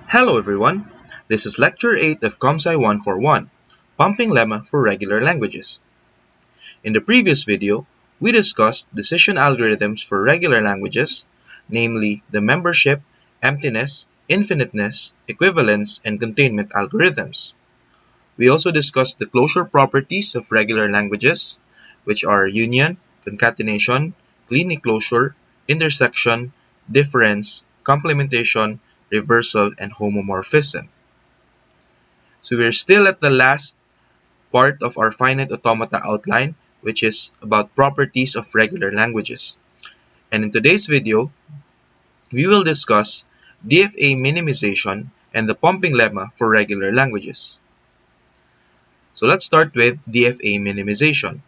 Hello everyone, this is Lecture 8 of ComSci 141, Pumping Lemma for Regular Languages. In the previous video, we discussed decision algorithms for regular languages, namely the membership, emptiness, infiniteness, equivalence, and containment algorithms. We also discussed the closure properties of regular languages, which are union, concatenation, Kleene closure, intersection, difference, complementation, reversal, and homomorphism. So we're still at the last part of our finite automata outline, which is about properties of regular languages. And in today's video, we will discuss DFA minimization and the pumping lemma for regular languages. So let's start with DFA minimization.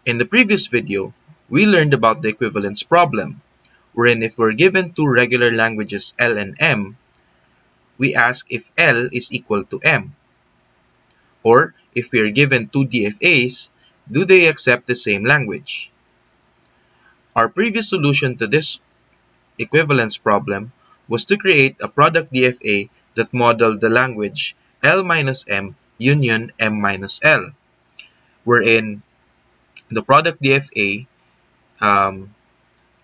In the previous video, we learned about the equivalence problem, wherein if we're given two regular languages L and M, we ask if L is equal to M. Or if we are given two DFAs, do they accept the same language? Our previous solution to this equivalence problem was to create a product DFA that modeled the language L minus M union M minus L, wherein the product DFA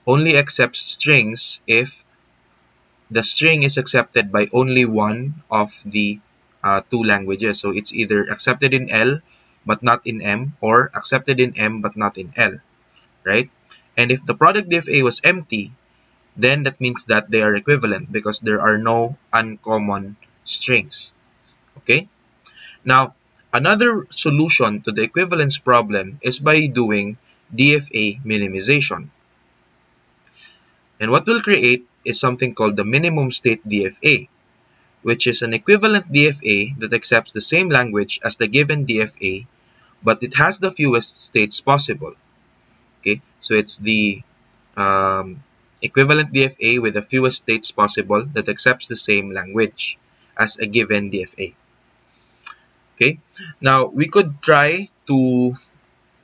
only accepts strings if the string is accepted by only one of the two languages. So it's either accepted in L but not in M, or accepted in M but not in L, right? And if the product DFA was empty, then that means that they are equivalent because there are no uncommon strings. Okay? Now, another solution to the equivalence problem is by doing DFA minimization. And what we'll create is something called the minimum state DFA, which is an equivalent DFA that accepts the same language as the given DFA, but it has the fewest states possible. Okay, so it's the equivalent DFA with the fewest states possible that accepts the same language as a given DFA. Okay, now we could try to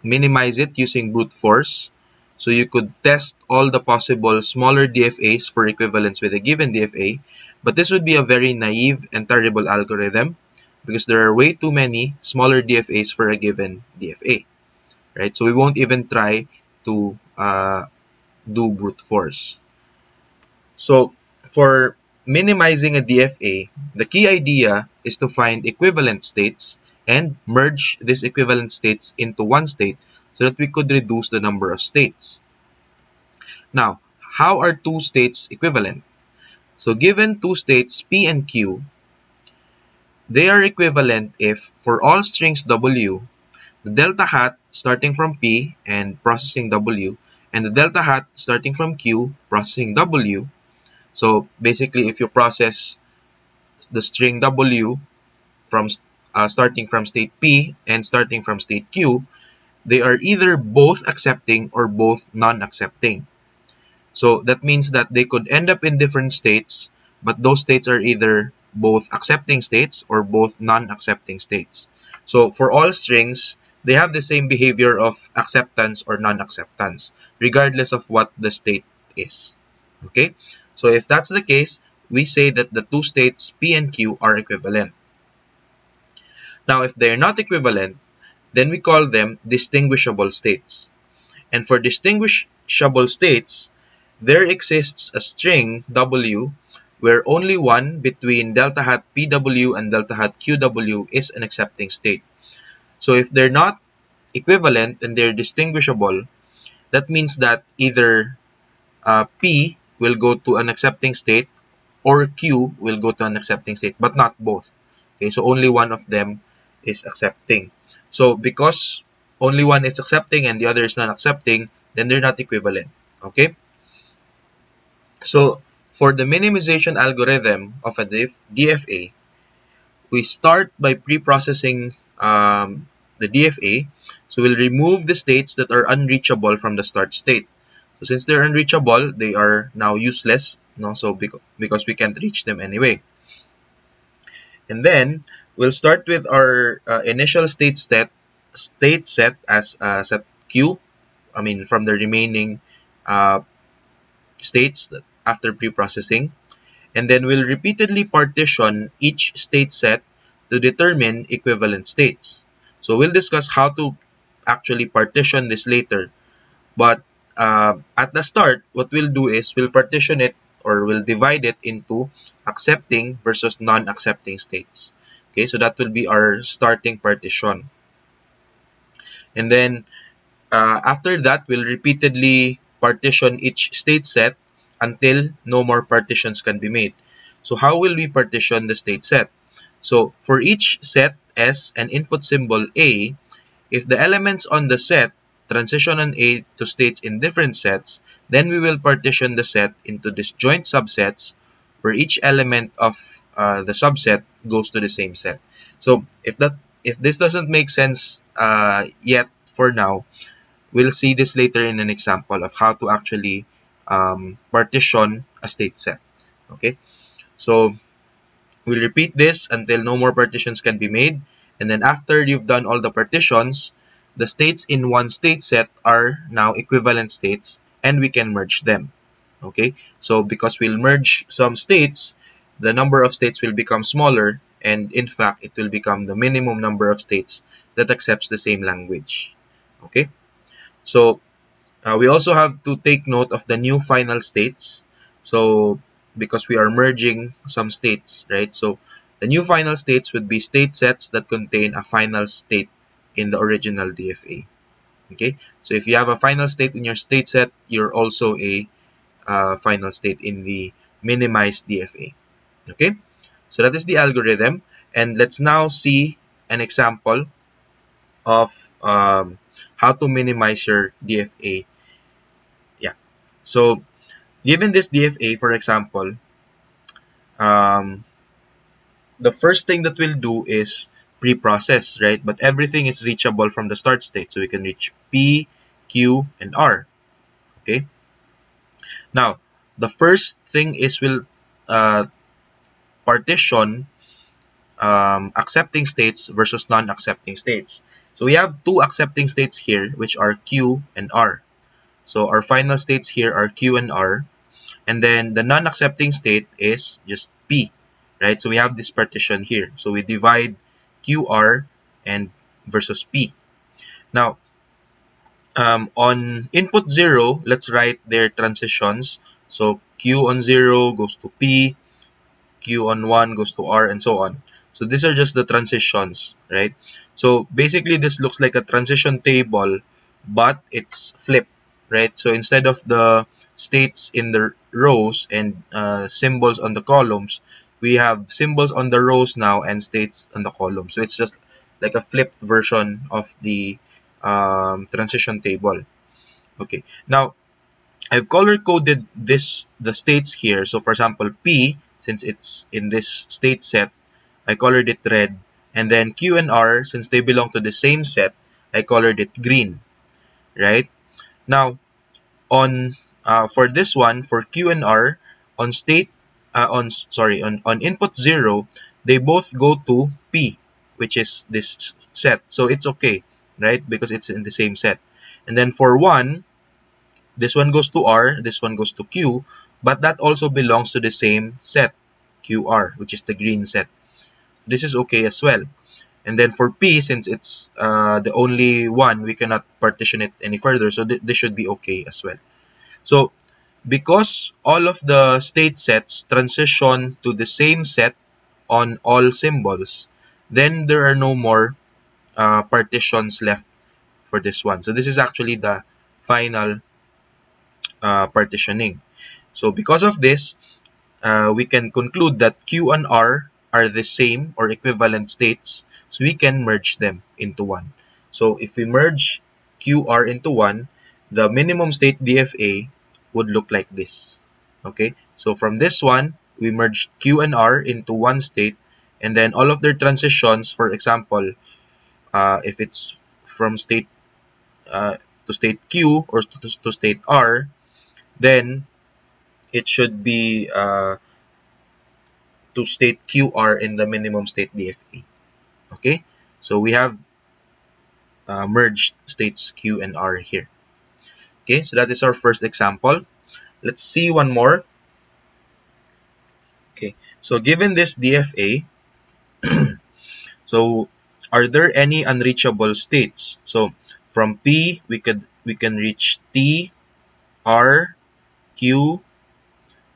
minimize it using brute force. So you could test all the possible smaller DFAs for equivalence with a given DFA, but this would be a very naive and terrible algorithm because there are way too many smaller DFAs for a given DFA, right? So we won't even try to do brute force. So for minimizing a DFA, the key idea is to find equivalent states and merge these equivalent states into one state so that we could reduce the number of states. Now, how are two states equivalent? So given two states P and Q, they are equivalent if for all strings W, the delta hat starting from P and processing W, and the delta hat starting from Q processing W. So basically, if you process the string W from starting from state P and starting from state Q, they are either both accepting or both non-accepting. So that means that they could end up in different states, but those states are either both accepting states or both non-accepting states. So for all strings, they have the same behavior of acceptance or non-acceptance, regardless of what the state is. Okay? So if that's the case, we say that the two states P and Q are equivalent. Now, if they're not equivalent, then we call them distinguishable states. And for distinguishable states, there exists a string W where only one between delta hat PW and delta hat QW is an accepting state. So if they're not equivalent and they're distinguishable, that means that either P will go to an accepting state or Q will go to an accepting state, but not both. Okay, so only one of them is accepting. So because only one is accepting and the other is not accepting, then they're not equivalent. Okay? So for the minimization algorithm of a DFA, we start by pre-processing the DFA. So we'll remove the states that are unreachable from the start state. So since they're unreachable, they are now useless. No, so because we can't reach them anyway. And then we'll start with our initial state set as set Q. I mean from the remaining states after pre-processing. And then we'll repeatedly partition each state set to determine equivalent states. So we'll discuss how to actually partition this later. But at the start, what we'll do is we'll partition it, or we'll divide it into accepting versus non-accepting states. Okay, so that will be our starting partition. And then after that, we'll repeatedly partition each state set until no more partitions can be made. So how will we partition the state set? So for each set S and input symbol A, if the elements on the set transition on A to states in different sets, then we will partition the set into disjoint subsets where each element of the subset goes to the same set. So if this doesn't make sense yet for now, we'll see this later in an example of how to actually partition a state set. Okay, so we'll repeat this until no more partitions can be made. And then after you've done all the partitions, the states in one state set are now equivalent states, and we can merge them. Okay, so because we'll merge some states, the number of states will become smaller, and in fact, it will become the minimum number of states that accepts the same language. Okay, so we also have to take note of the new final states. So because we are merging some states, right? So the new final states would be state sets that contain a final state in the original DFA. Okay, so if you have a final state in your state set, you're also a final state in the minimized DFA. Okay, so that is the algorithm, and let's now see an example of how to minimize your DFA. Yeah, so given this DFA, for example, um, the first thing that we'll do is pre-process, right? But everything is reachable from the start state, so we can reach P, Q, and R. Okay. Now, the first thing is we'll partition accepting states versus non-accepting states. So we have two accepting states here, which are Q and R. So our final states here are Q and R. And then the non-accepting state is just P, right? So we have this partition here. So we divide QR and versus P. Now, on input 0, let's write their transitions. So Q on 0 goes to P, Q on 1 goes to R, and so on. So these are just the transitions, right? So basically, this looks like a transition table, but it's flipped, right? So instead of the states in the rows and symbols on the columns, we have symbols on the rows now and states on the columns. So it's just like a flipped version of the transition table. Okay, now I've color coded the states here. So for example, P, since it's in this state set, I colored it red. And then Q and R, since they belong to the same set, I colored it green, right? Now, on for this one, for Q and R, on on input 0, they both go to P, which is this set. So it's okay, right? Because it's in the same set. And then for 1, this one goes to R, this one goes to Q, but that also belongs to the same set, QR, which is the green set. This is okay as well. And then for P, since it's the only one, we cannot partition it any further, so this should be okay as well. So because all of the state sets transition to the same set on all symbols, then there are no more partitions left for this one. So this is actually the final partitioning. So because of this, we can conclude that Q and R are the same or equivalent states, so we can merge them into one. So if we merge QR into one, the minimum state DFA would look like this. Okay, so from this one, we merged Q and R into one state, and then all of their transitions, for example, if it's from state to state Q or to state R, then it should be to state QR in the minimum state DFA. Okay, so we have merged states Q and R here. Okay, so that is our first example. Let's see one more. Okay, so given this DFA, so are there any unreachable states? So from P we can reach T, R, Q,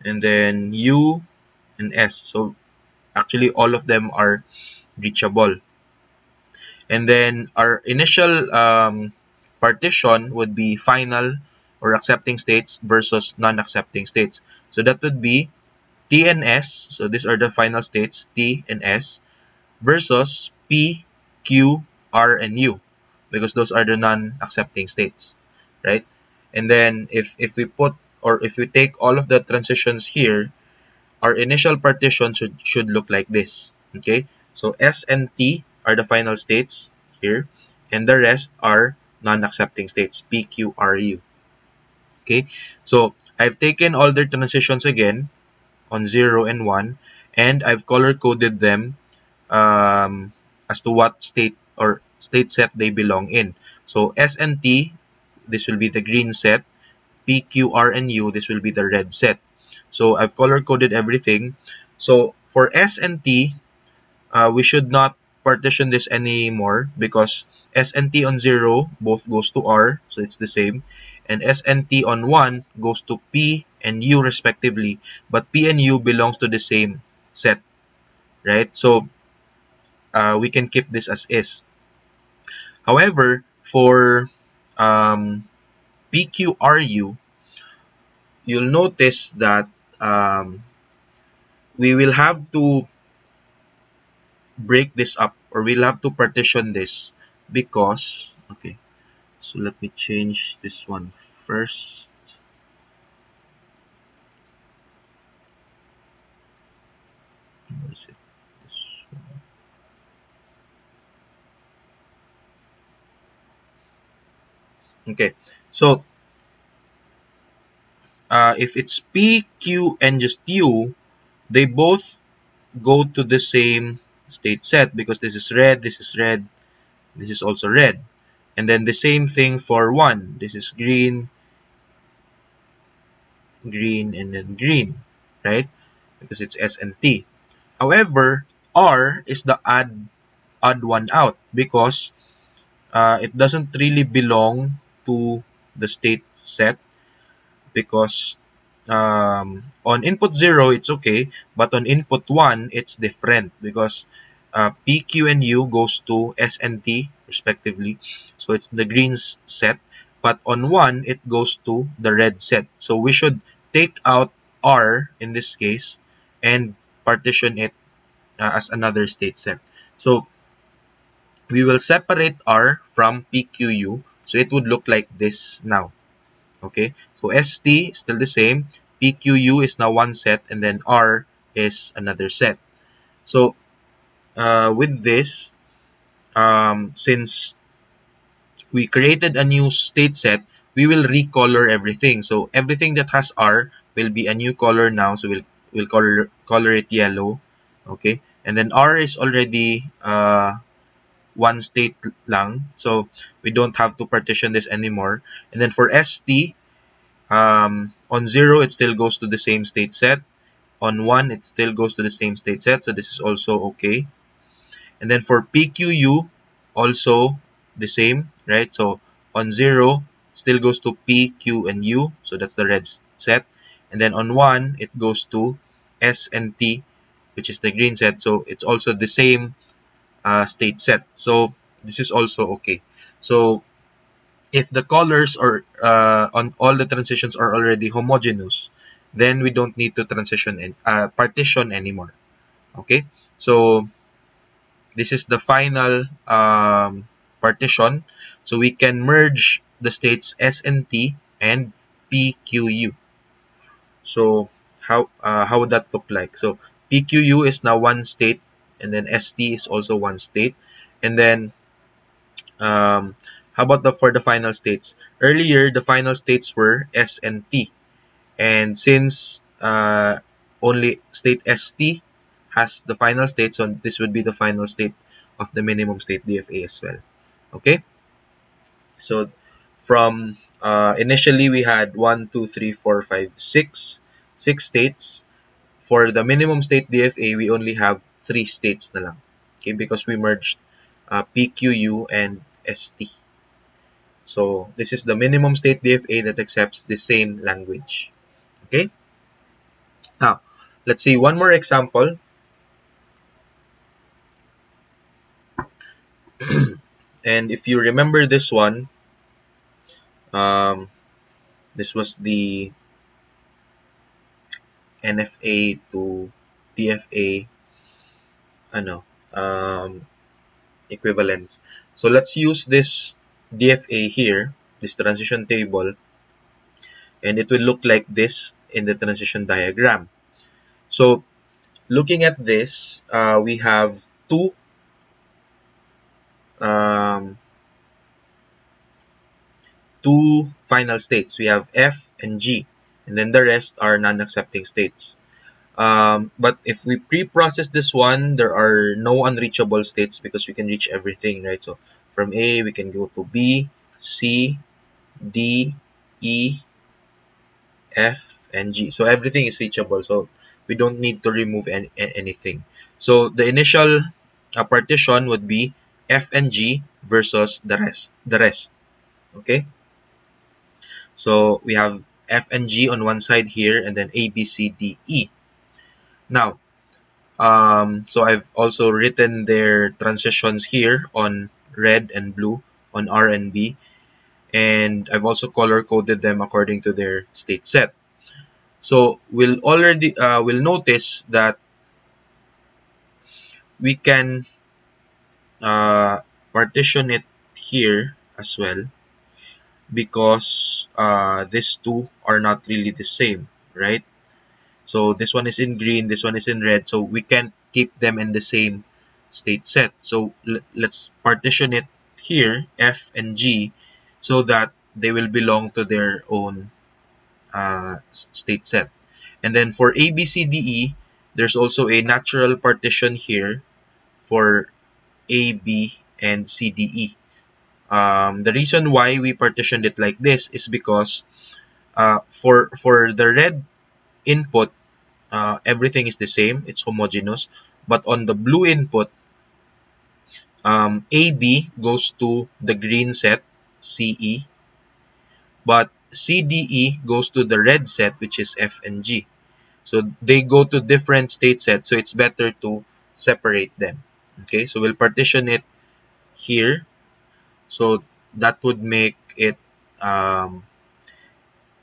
and then U and S. So actually all of them are reachable. And then our initial partition would be final or accepting states versus non-accepting states. So that would be T and S. So these are the final states, T and S, versus P, Q, R, and U, because those are the non-accepting states, right? And then if we put, or if we take all of the transitions here, our initial partition should look like this. Okay, so S and T are the final states here, and the rest are non-accepting states, P, Q, R, U. Okay, so I've taken all their transitions again on 0 and 1, and I've color coded them as to what state or state set they belong in. So S and T, this will be the green set. P, Q, R, and U, this will be the red set. So I've color coded everything. So for S and T, we should not partition this anymore because S and T on 0 both goes to R, so it's the same. And S and T on 1 goes to P and U respectively, but P and U belongs to the same set, right? So we can keep this as is. However, for PQRU, you'll notice that we will have to break this up, or we'll have to partition this because, okay, so let me change this one first. Where is it? This one. Okay, so if it's P, Q, and just U, they both go to the same state set because this is red, this is red, this is also red. And then the same thing for 1. This is green, green, and then green, right? Because it's S and T. However, R is the odd one out because it doesn't really belong to the state set, because on input 0 it's okay, but on input 1 it's different because P, Q, and U goes to S and T respectively, so it's the green set, but on 1 it goes to the red set. So we should take out R in this case and partition it as another state set. So we will separate R from PQU, so it would look like this now. Okay, so ST is still the same, PQU is now one set, and then R is another set. So with this, since we created a new state set, we will recolor everything. So everything that has R will be a new color now. So we'll color it yellow. Okay, and then R is already one state lang, so we don't have to partition this anymore. And then for ST, on 0 it still goes to the same state set. On 1 it still goes to the same state set, so this is also okay. And then for PQU, also the same, right? So on 0 it still goes to P, Q, and U, so that's the red set. And then on 1 it goes to S and T, which is the green set, so it's also the same state set. So this is also okay. So if the colors or on all the transitions are already homogeneous, then we don't need to transition and partition anymore. Okay, so this is the final partition. So we can merge the states S and T and PQU. So how would that look like? So PQU is now one state, and then ST is also one state, and then how about for the final states? Earlier, the final states were S and T. And since only state ST has the final state, so this would be the final state of the minimum state DFA as well. Okay? So from initially we had 1, 2, 3, 4, 5, 6 states. for the minimum state DFA, we only have 3 states na lang. Okay, because we merged PQU and ST. So this is the minimum state DFA that accepts the same language. Okay. Now, let's see one more example. And if you remember this one, this was the NFA to DFA equivalence. So let's use this DFA here, this transition table, and it will look like this in the transition diagram. So looking at this, we have two final states. We have F and G, and then the rest are non-accepting states. But if we pre-process this one, there are no unreachable states because we can reach everything, right? So from A, we can go to B, C, D, E, F, and G. So everything is reachable. So we don't need to remove anything. So the initial partition would be F and G versus the rest. Okay. So we have F and G on one side here, and then A, B, C, D, E. Now, so I've also written their transitions here on red and blue on R and B, and I've also color coded them according to their state set. So we'll notice that we can partition it here as well, because these two are not really the same, right? So this one is in green, this one is in red, so we can't keep them in the same state set. So let's partition it here, F and G, so that they will belong to their own state set. And then for A, B, C, D, E, there's also a natural partition here for A, B, and C, D, E. The reason why we partitioned it like this is because for the red input, everything is the same, it's homogeneous. But on the blue input, AB goes to the green set, CE, but CDE goes to the red set, which is F and G. So they go to different state sets, so it's better to separate them. Okay, so we'll partition it here. So that would make it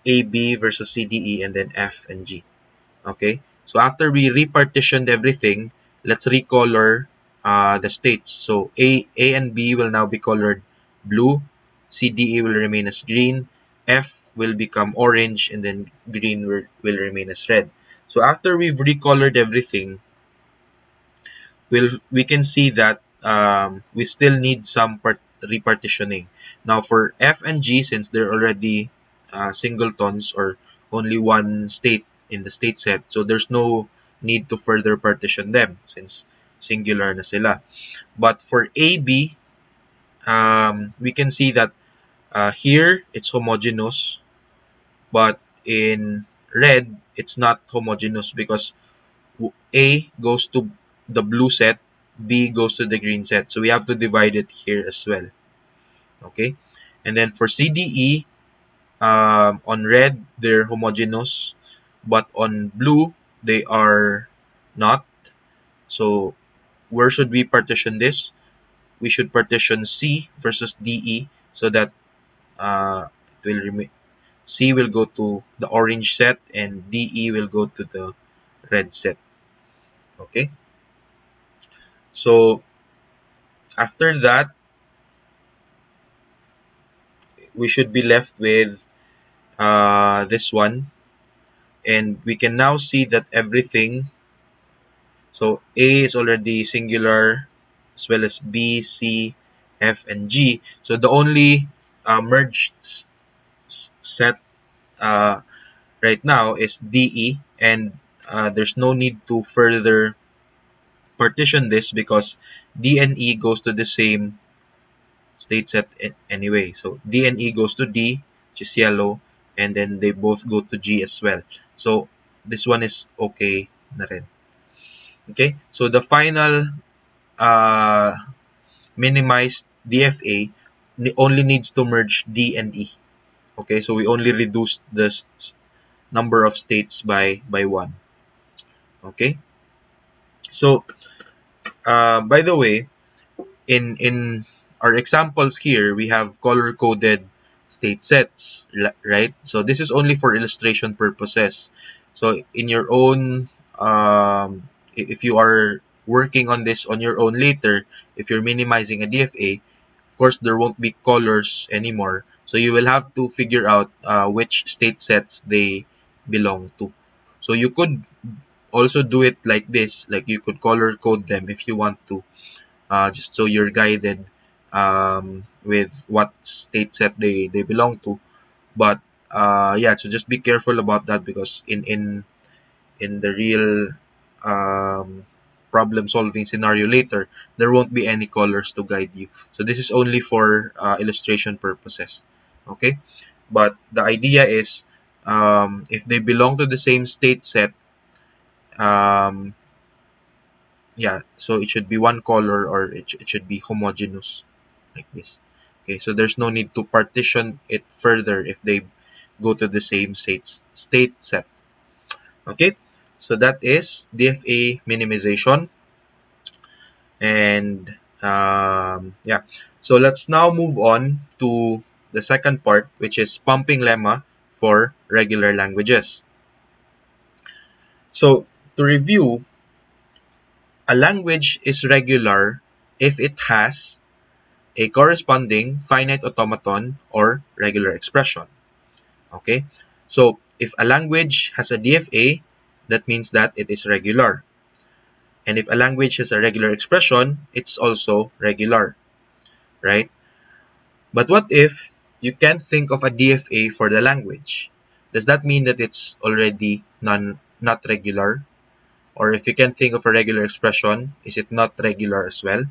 AB versus CDE, and then F and G. Okay, so after we repartitioned everything, let's recolor the states. So A and B will now be colored blue, CDE will remain as green, F will become orange, and then green will remain as red. So after we've recolored everything, we can see that we still need some repartitioning. Now for F and G, since they're already singletons or only one state in the state set, so there's no need to further partition them since singular na sila. But for AB, we can see that here it's homogeneous, but in red it's not homogeneous because A goes to the blue set, B goes to the green set. So we have to divide it here as well. Okay, and then for CDE, on red they're homogeneous, but on blue they are not. So where should we partition this? We should partition C versus DE so that it will remain. C will go to the orange set and DE will go to the red set. Okay, so after that, we should be left with this one, and we can now see that everything, so A is already singular as well as B, C, F, and G. So the only merged set right now is DE, and there's no need to further partition this because D and E goes to the same state set anyway. So D and E goes to D, which is yellow, and then they both go to G as well. So this one is okay na rin. Okay? So the final minimized DFA only needs to merge D and E. Okay? So we only reduced the number of states by 1. Okay? So by the way, in our examples here, we have color-coded state sets, right? So this is only for illustration purposes. So in your own, if you are working on this on your own later, if you're minimizing a DFA, of course, there won't be colors anymore. So you will have to figure out which state sets they belong to. So you could also do it like this, like you could color code them if you want to. Just so you're guided with what state set they belong to. But yeah, so just be careful about that, because in the real problem solving scenario later, there won't be any colors to guide you. So this is only for illustration purposes. Okay, but the idea is if they belong to the same state set, um, yeah, so it should be one color, or it should be homogeneous like this. Okay, so there's no need to partition it further if they go to the same state set. Okay, so that is DFA minimization. And yeah, so let's now move on to the second part, which is pumping lemma for regular languages. So to review, a language is regular if it has a corresponding finite automaton or regular expression. Okay, so if a language has a DFA, that means that it is regular. And if a language has a regular expression, it's also regular, right? But what if you can't think of a DFA for the language? Does that mean that it's already not regular? Or if you can't think of a regular expression, is it not regular as well?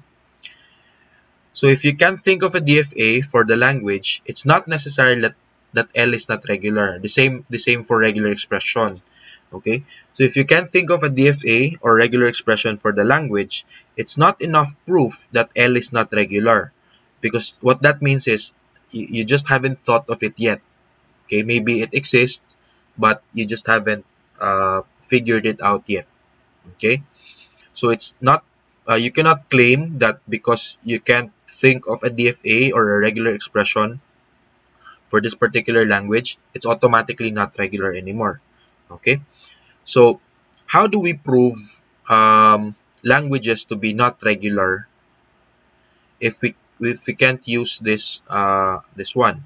So if you can't think of a DFA for the language, it's not necessary that L is not regular. The same for regular expression. Okay, so if you can't think of a DFA or regular expression for the language, it's not enough proof that L is not regular, because what that means is you just haven't thought of it yet. Okay, maybe it exists, but you just haven't figured it out yet. Okay, so it's not you cannot claim that because you can't think of a DFA or a regular expression for this particular language, it's automatically not regular anymore. Okay, so how do we prove languages to be not regular if we can't use this this one?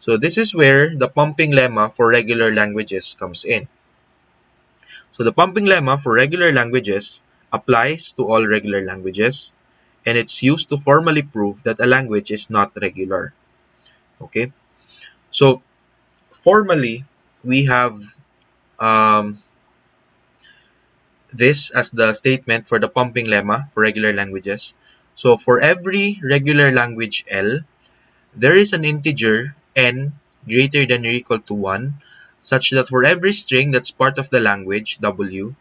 So this is where the pumping lemma for regular languages comes in. So the pumping lemma for regular languages applies to all regular languages, and it's used to formally prove that a language is not regular. Okay, so formally we have this as the statement for the pumping lemma for regular languages. So for every regular language L, there is an integer n greater than or equal to 1, such that for every string that's part of the language W,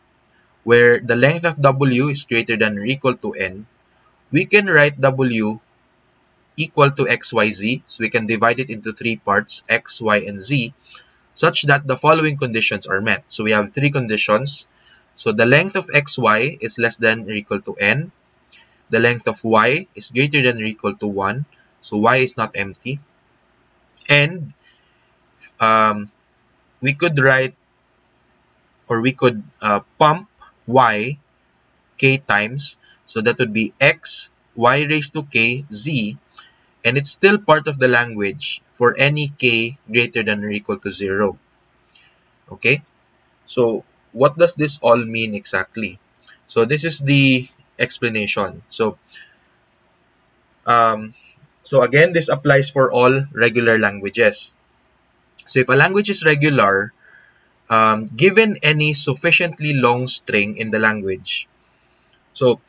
where the length of W is greater than or equal to n, we can write W equal to XYZ. So we can divide it into 3 parts, X, Y, and Z, such that the following conditions are met. So we have 3 conditions. So the length of XY is less than or equal to n. The length of Y is greater than or equal to 1. So Y is not empty. And we could write, or we could pump Y k times. So that would be X, Y raised to k, Z. And it's still part of the language for any k greater than or equal to 0. Okay? So what does this all mean exactly? So this is the explanation. So again, this applies for all regular languages. So if a language is regular, given any sufficiently long string in the language, so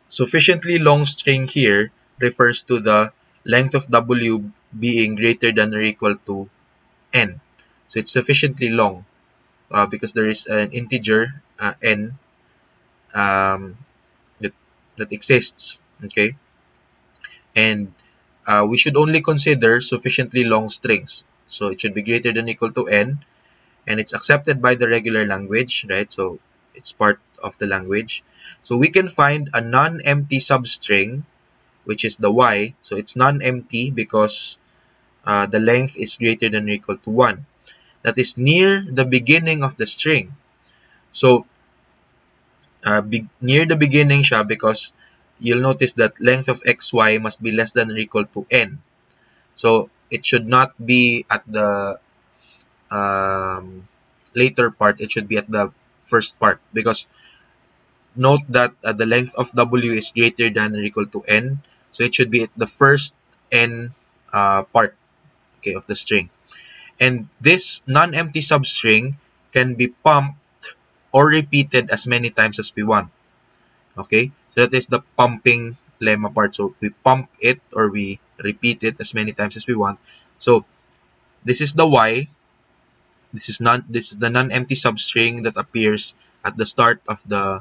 sufficiently long string here refers to the length of W being greater than or equal to n. So it's sufficiently long. because there is an integer n um, that exists. Okay, and we should only consider sufficiently long strings. So it should be greater than or equal to n, and it's accepted by the regular language, right? So it's part of the language. So we can find a non-empty substring, which is the y. So it's non-empty because the length is greater than or equal to 1. That is near the beginning of the string. So near the beginning siya because you'll notice that length of xy must be less than or equal to n. So it should not be at the later part, it should be at the first part, because note that the length of w is greater than or equal to n, so it should be at the first n part, okay, of the string. And this non-empty substring can be pumped or repeated as many times as we want. Okay, so that is the pumping lemma part. So we pump it or we repeat it as many times as we want. So this is the y. This is the non-empty substring that appears at the start of the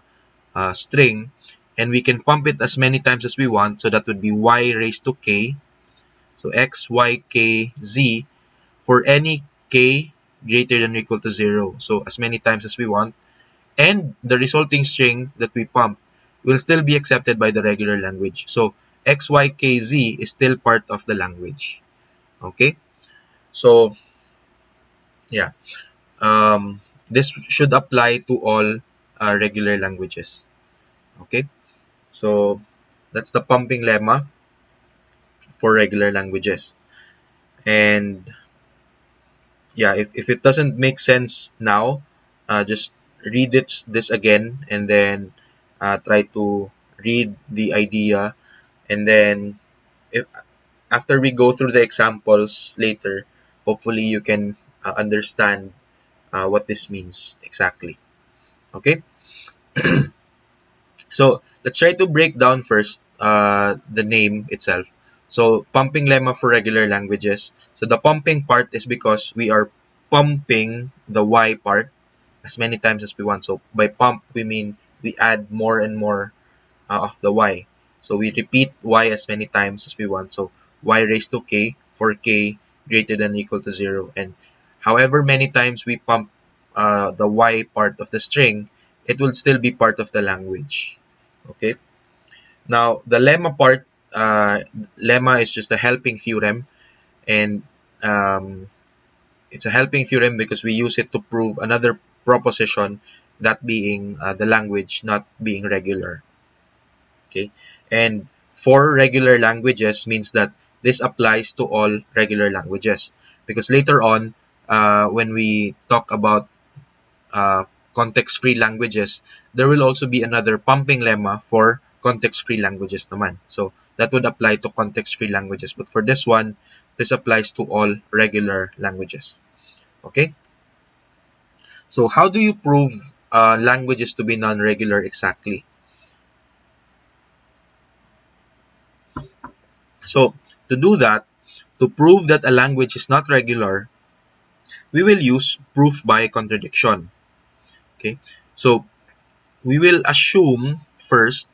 string, and we can pump it as many times as we want. So that would be y raised to k. So x, y, k, z for any k greater than or equal to 0. So as many times as we want. And the resulting string that we pump will still be accepted by the regular language. So x, y, k, z is still part of the language. Okay? So, yeah. This should apply to all regular languages. Okay? So, that's the pumping lemma for regular languages. And, yeah, if it doesn't make sense now, just read this again, and then try to read the idea, and then if after we go through the examples later, hopefully you can understand what this means exactly. Okay, so let's try to break down first the name itself. So pumping lemma for regular languages. So the pumping part is because we are pumping the y part as many times as we want. So by pump, we mean we add more and more of the y. So we repeat y as many times as we want. So y raised to k for k greater than or equal to 0. And however many times we pump the y part of the string, it will still be part of the language. Okay. Now the lemma part, lemma is just a helping theorem, and it's a helping theorem because we use it to prove another proposition, that being the language not being regular. Okay, and for regular languages means that this applies to all regular languages, because later on when we talk about uh, context-free languages, there will also be another pumping lemma for context-free languages naman. So that would apply to context-free languages, but for this one, this applies to all regular languages. Okay, so how do you prove languages to be non-regular exactly? So to do that, to prove that a language is not regular, we will use proof by contradiction. Okay, so we will assume first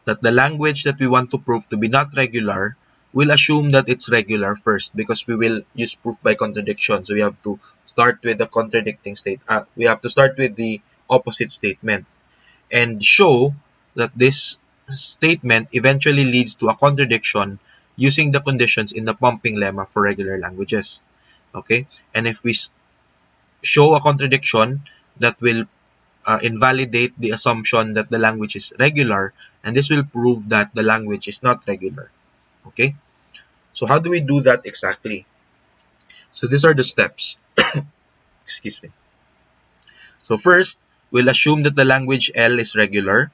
that the language that we want to prove to be not regular, we'll assume that it's regular first, because we will use proof by contradiction. So we have to start with the contradicting state. We have to start with the opposite statement and show that this statement eventually leads to a contradiction using the conditions in the pumping lemma for regular languages. Okay, and if we show a contradiction, that will invalidate the assumption that the language is regular, and this will prove that the language is not regular. Okay, so how do we do that exactly? So these are the steps. Excuse me. So first, we'll assume that the language L is regular.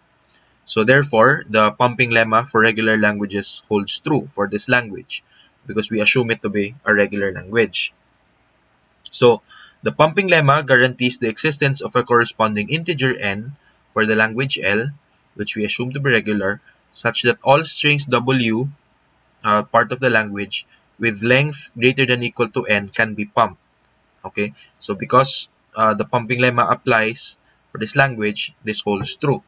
So therefore, the pumping lemma for regular languages holds true for this language, because we assume it to be a regular language. So the pumping lemma guarantees the existence of a corresponding integer n for the language L, which we assume to be regular, such that all strings W, part of the language, with length greater than or equal to n can be pumped. Okay, so because the pumping lemma applies for this language, this holds true.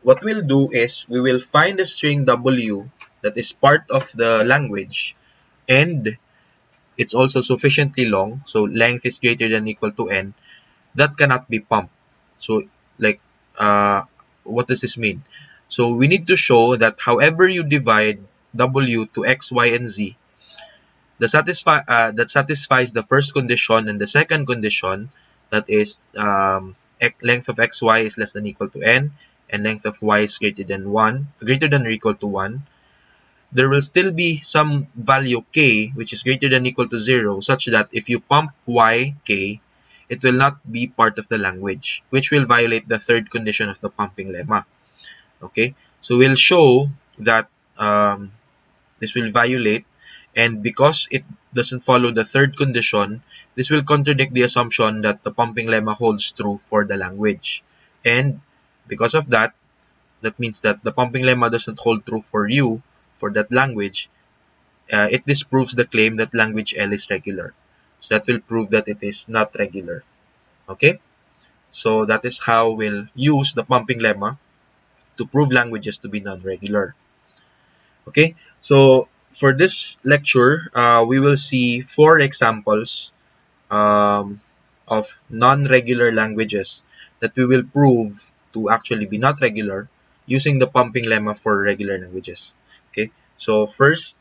What we'll do is we will find the string W that is part of the language, and it's also sufficiently long, so length is greater than or equal to n, that cannot be pumped. So like, what does this mean? So we need to show that however you divide W to x, y, and z, that satisfies the first condition and the second condition, that is length of xy is less than or equal to n, and length of y is greater than or equal to 1. There will still be some value k which is greater than or equal to 0, such that if you pump yk, it will not be part of the language, which will violate the third condition of the pumping lemma. Okay, so we'll show that this will violate, and because it doesn't follow the third condition, this will contradict the assumption that the pumping lemma holds true for the language. And because of that, that means that the pumping lemma doesn't hold true for you, for that language. It disproves the claim that language L is regular. So that will prove that it is not regular. Okay? So that is how we'll use the pumping lemma to prove languages to be non-regular. Okay? So for this lecture, we will see 4 examples of non-regular languages that we will prove to actually be not regular using the pumping lemma for regular languages. Okay, so first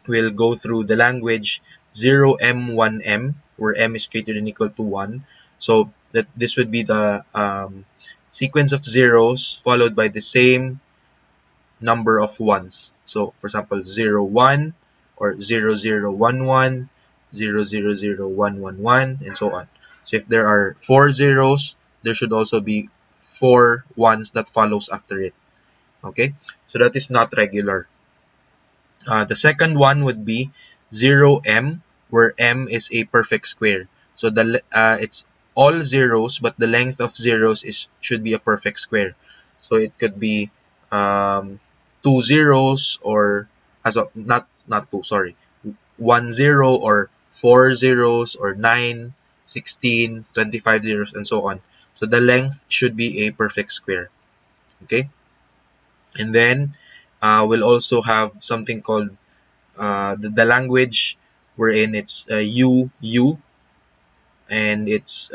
we'll go through the language 0M1M, where M is greater than or equal to 1. So that this would be the sequence of zeros followed by the same number of ones. So for example, 0, 1, or 0, 0, 1, 1, 0, 0, 0, 1, 1, 1, and so on. So if there are 4 zeros, there should also be 4 ones that follows after it. Okay, so that is not regular. The second one would be 0M, where M is a perfect square. So it's all zeros, but the length of zeros should be a perfect square. So it could be 2 zeros, or not 2, sorry, 1 0, or 4 zeros, or 9, 16, 25 zeros, and so on. So the length should be a perfect square. Okay, and then we'll also have something called the language wherein it's U, and it's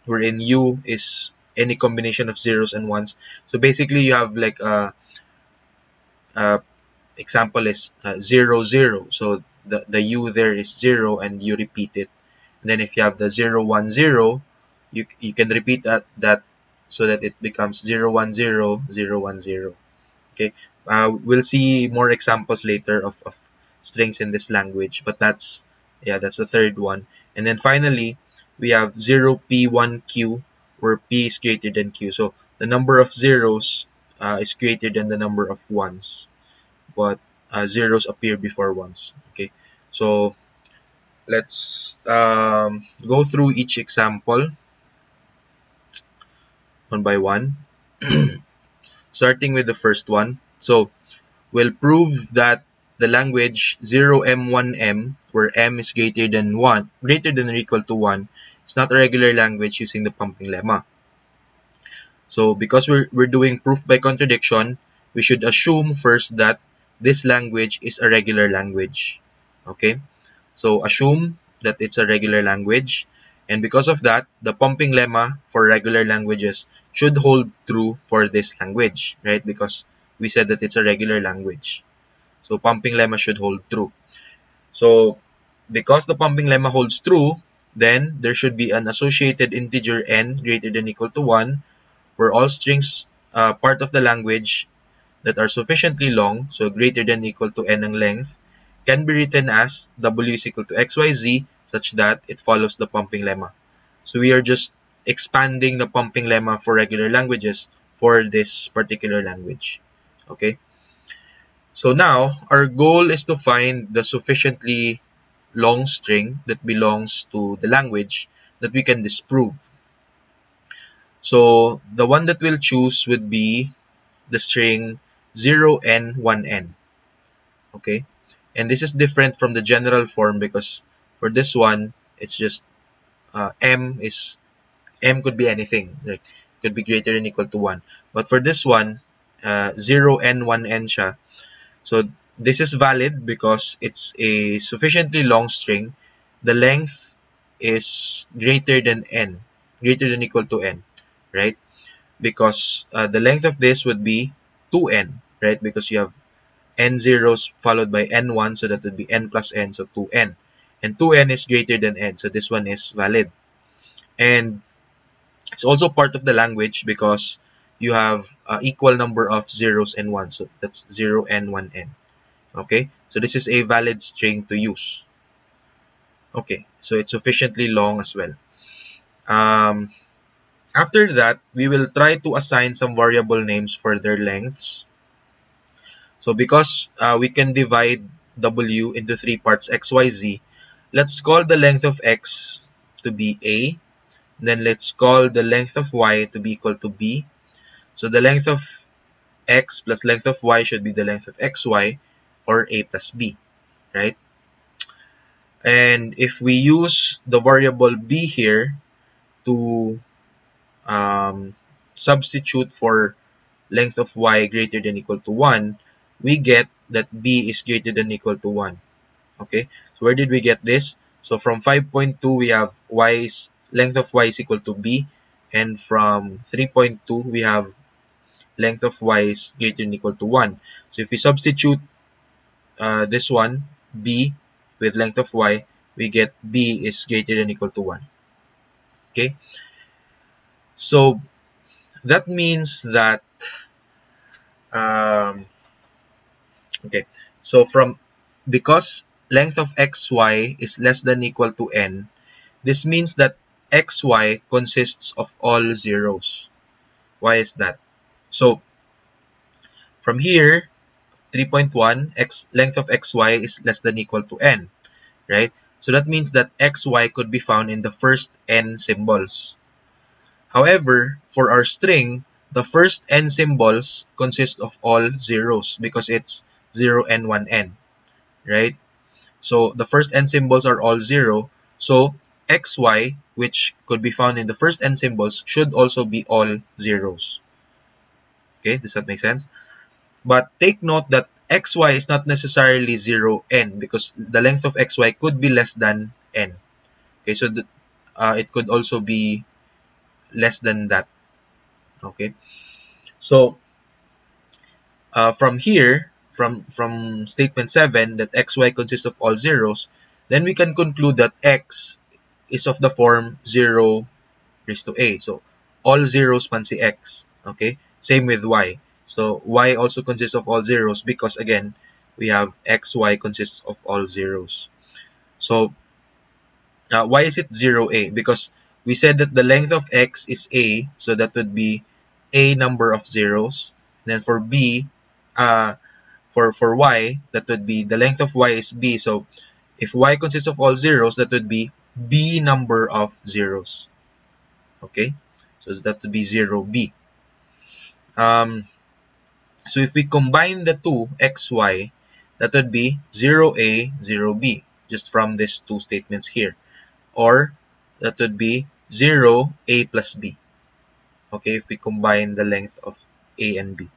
wherein U is any combination of zeros and ones. So basically you have like example is 0, 0. So the U there is 0, and you repeat it. And then if you have the 0, 1, 0, you can repeat that so that it becomes 0, 1, 0, 0, 1, 0. Okay, we'll see more examples later of strings in this language, but that's the third one. And then finally, we have 0P1Q, where P is greater than Q. So the number of zeros is greater than the number of ones, but zeros appear before ones. Okay, so let's go through each example one by one. Starting with the first one. So we'll prove that the language 0M1M, where M is greater than or equal to 1, is not a regular language using the pumping lemma. So because we're doing proof by contradiction, we should assume first that this language is a regular language. Okay, so assume that it's a regular language, and because of that, the pumping lemma for regular languages should hold true for this language, right? Because we said that it's a regular language. So pumping lemma should hold true. So because the pumping lemma holds true, then there should be an associated integer n greater than or equal to 1, where all strings part of the language that are sufficiently long, so greater than or equal to n ang length, can be written as W is equal to XYZ, such that it follows the pumping lemma. So we are just expanding the pumping lemma for regular languages for this particular language. Okay, so now our goal is to find the sufficiently long string that belongs to the language that we can disprove. So the one that we'll choose would be the string 0n 1n. Okay, and this is different from the general form because for this one It's just m could be anything, like could be greater than equal to 1. But for this one, 0n 1n siya. So this is valid because it's a sufficiently long string. The length is greater than n, greater than equal to n, right? Because the length of this would be 2n, right? Because you have n zeros followed by n1, so that would be n plus n, so 2n. And 2n is greater than n, so this one is valid. And it's also part of the language because you have equal number of zeros and ones, so that's 0n 1n. Okay, so this is a valid string to use. Okay, so it's sufficiently long as well. After that, we will try to assign some variable names for their lengths. So because we can divide w into 3 parts x, y, z, let's call the length of x to be a. Then let's call the length of y to be equal to b. So the length of x plus length of y should be the length of xy, or a plus b, right? And if we use the variable b here to substitute for length of y greater than equal to 1, we get that b is greater than equal to 1. Okay, so where did we get this? So from 5.2 we have length of y is equal to b, and from 3.2 we have length of y is greater than equal to 1. So if we substitute this one, b, with length of y, we get b is greater than equal to 1. Okay, so that means that okay, so because length of xy is less than equal to n, this means that xy consists of all zeros. Why is that? So from here, 3.1, length of xy is less than equal to n, right? So that means that xy could be found in the first n symbols. However, for our string, the first n symbols consist of all zeros because it's 0n 1n, right? So the first n symbols are all 0. So xy, which could be found in the first n symbols, should also be all zeros. Okay, does that make sense? But take note that xy is not necessarily 0n because the length of xy could be less than n. Okay, so it could also be less than that. Okay, so from here, from statement 7, that xy consists of all zeros, then we can conclude that x is of the form 0 raised to a. So all zeros man si x. Okay, same with y. So y also consists of all zeros because again we have xy consists of all zeros. So why is it 0a? Because we said that the length of x is a, so that would be a number of zeros. Then for b, for y, that would be the length of y is b. So if y consists of all zeros, that would be b number of zeros. Okay, so that would be 0b. So if we combine the two, xy, that would be 0a, 0b, just from these two statements here. Or that would be 0a plus b. Okay, if we combine the length of a and b.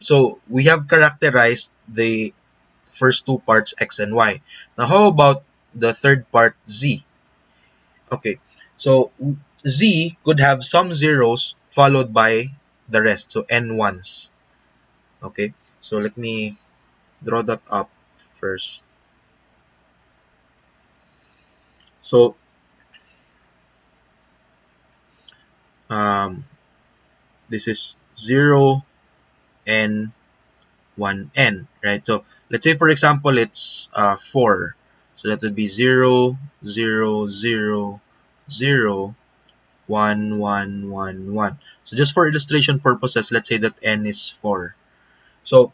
So we have characterized the first two parts, x and y. Now how about the third part, z? Okay, so z could have some zeros followed by the rest, so n ones. Okay, so let me draw that up first. So this is 0 n 1n, right? So let's say for example it's 4, so that would be 0 0 0 0 1 1 1 1. So just for illustration purposes, let's say that n is 4. So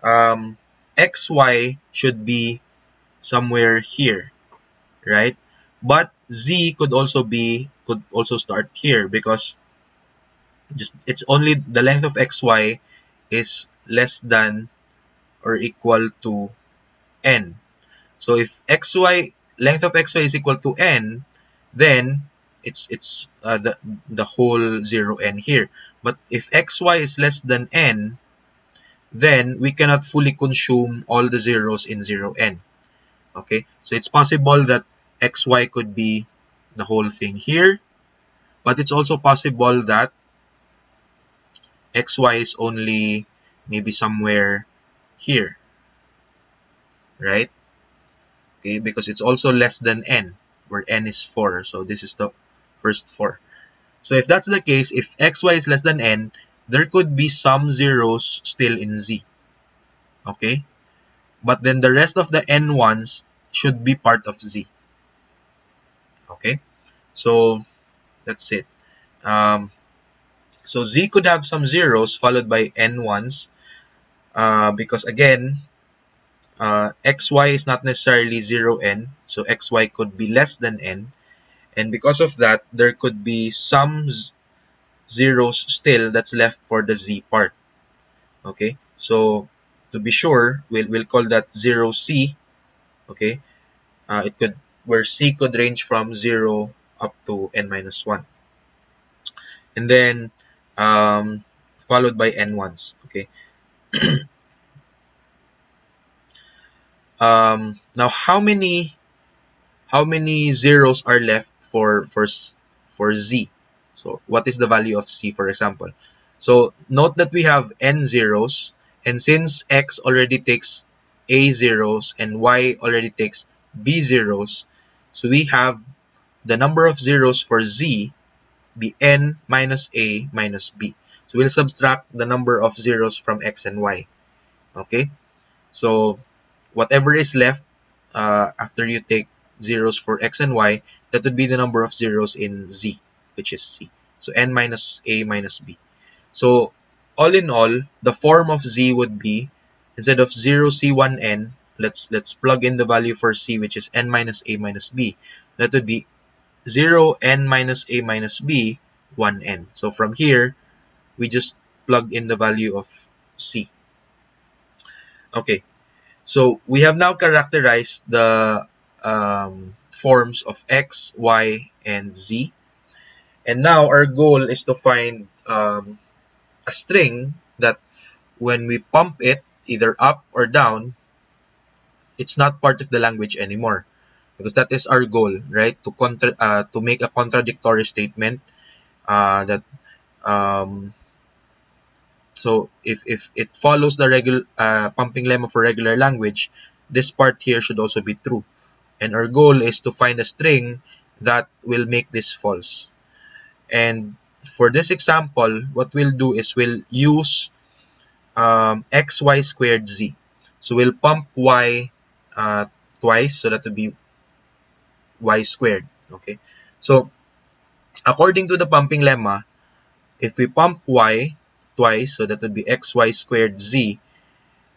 xy should be somewhere here, right? But z could also start here because it's only the length of xy is less than or equal to n. So if xy, length of xy is equal to n, then it's the whole 0n here. But if xy is less than n, then we cannot fully consume all the zeros in 0n. Okay, so it's possible that xy could be the whole thing here, but it's also possible that xy is only maybe somewhere here, right? Okay, because it's also less than n, where n is 4. So this is the first 4. So if that's the case, if xy is less than n, there could be some zeros still in z. Okay? But then the rest of the n ones should be part of z. Okay? So that's it. So z could have some zeros followed by n ones because again, xy is not necessarily 0n, so xy could be less than n, and because of that, there could be some zeros still that's left for the z part. Okay, so to be sure, we'll call that 0c. Okay, it could, where c could range from 0 up to n minus 1, and then followed by n ones. Okay. Now how many zeros are left for z? So what is the value of c, for example? So note that we have n zeros, and since x already takes a zeros and y already takes b zeros, so we have the number of zeros for z be n minus a minus b. So we'll subtract the number of zeros from x and y. Okay, so whatever is left after you take zeros for x and y, that would be the number of zeros in z, which is c. So n minus a minus b. So all in all, the form of z would be, instead of 0c1n, let's plug in the value for c, which is n minus a minus b. That would be 0n minus a minus b 1n. So from here, we just plug in the value of c. Okay, so we have now characterized the forms of x, y, and z. And now our goal is to find a string that when we pump it either up or down, it's not part of the language anymore. Because that is our goal, right? To make a contradictory statement that so if it follows the regular pumping lemma for regular language, this part here should also be true. And our goal is to find a string that will make this false. And for this example, what we'll do is we'll use xy squared z. So we'll pump y twice, so that would be y squared. Okay, so according to the pumping lemma, if we pump y twice, so that would be xy squared z,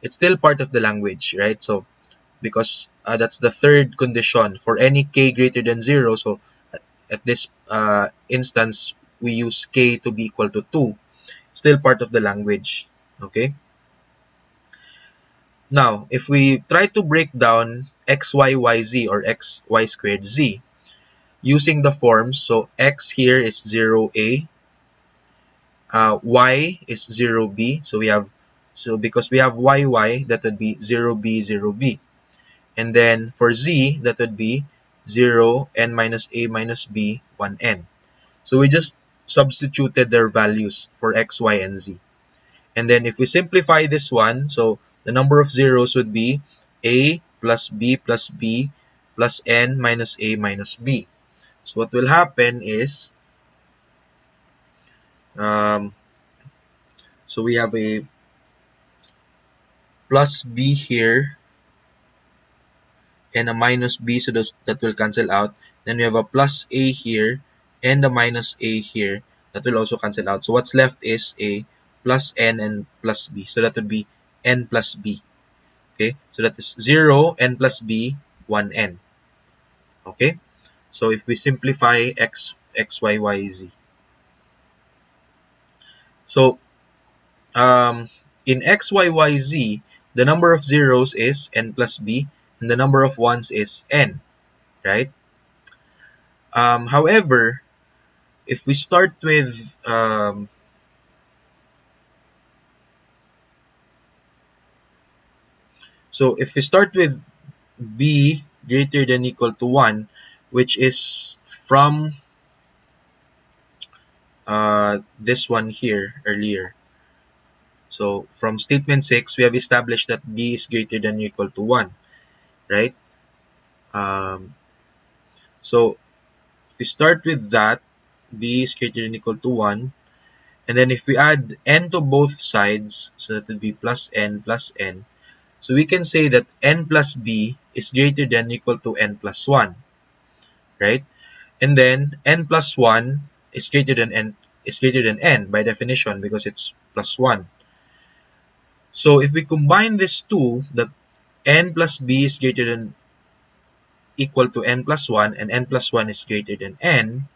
it's still part of the language, right? So because that's the third condition for any k greater than 0. So at this instance, we use k to be equal to 2, still part of the language. Okay. Now, if we try to break down xyyz or xy squared z using the forms, so x here is 0a, y is 0b, so because we have yy, that would be 0b 0b, and then for z, that would be 0 n minus a minus b 1n. So we just substituted their values for x, y, and z. And then if we simplify this one, so the number of zeros would be a plus b plus n minus a minus b. So what will happen is, so we have a plus b here and a minus b, so that will cancel out. Then we have a plus a here and a minus a here, that will also cancel out. So what's left is a plus n and plus b, so that would be n plus b. Okay, so that is 0 n plus b 1n. Okay, so if we simplify x, y, z, so in x, y, z, the number of zeros is n plus b, and the number of ones is n, right? However, if we start with so if we start with b greater than equal to 1, which is from this one here earlier. So from statement 6, we have established that b is greater than or equal to 1, right? So if we start with that, b is greater than or equal to 1, and then if we add n to both sides, so that would be plus n, so we can say that n plus b is greater than or equal to n plus 1, right? And then n plus 1 is greater than n by definition because it's plus 1. So if we combine these two, that n plus b is greater than equal to n plus 1 and n plus 1 is greater than n,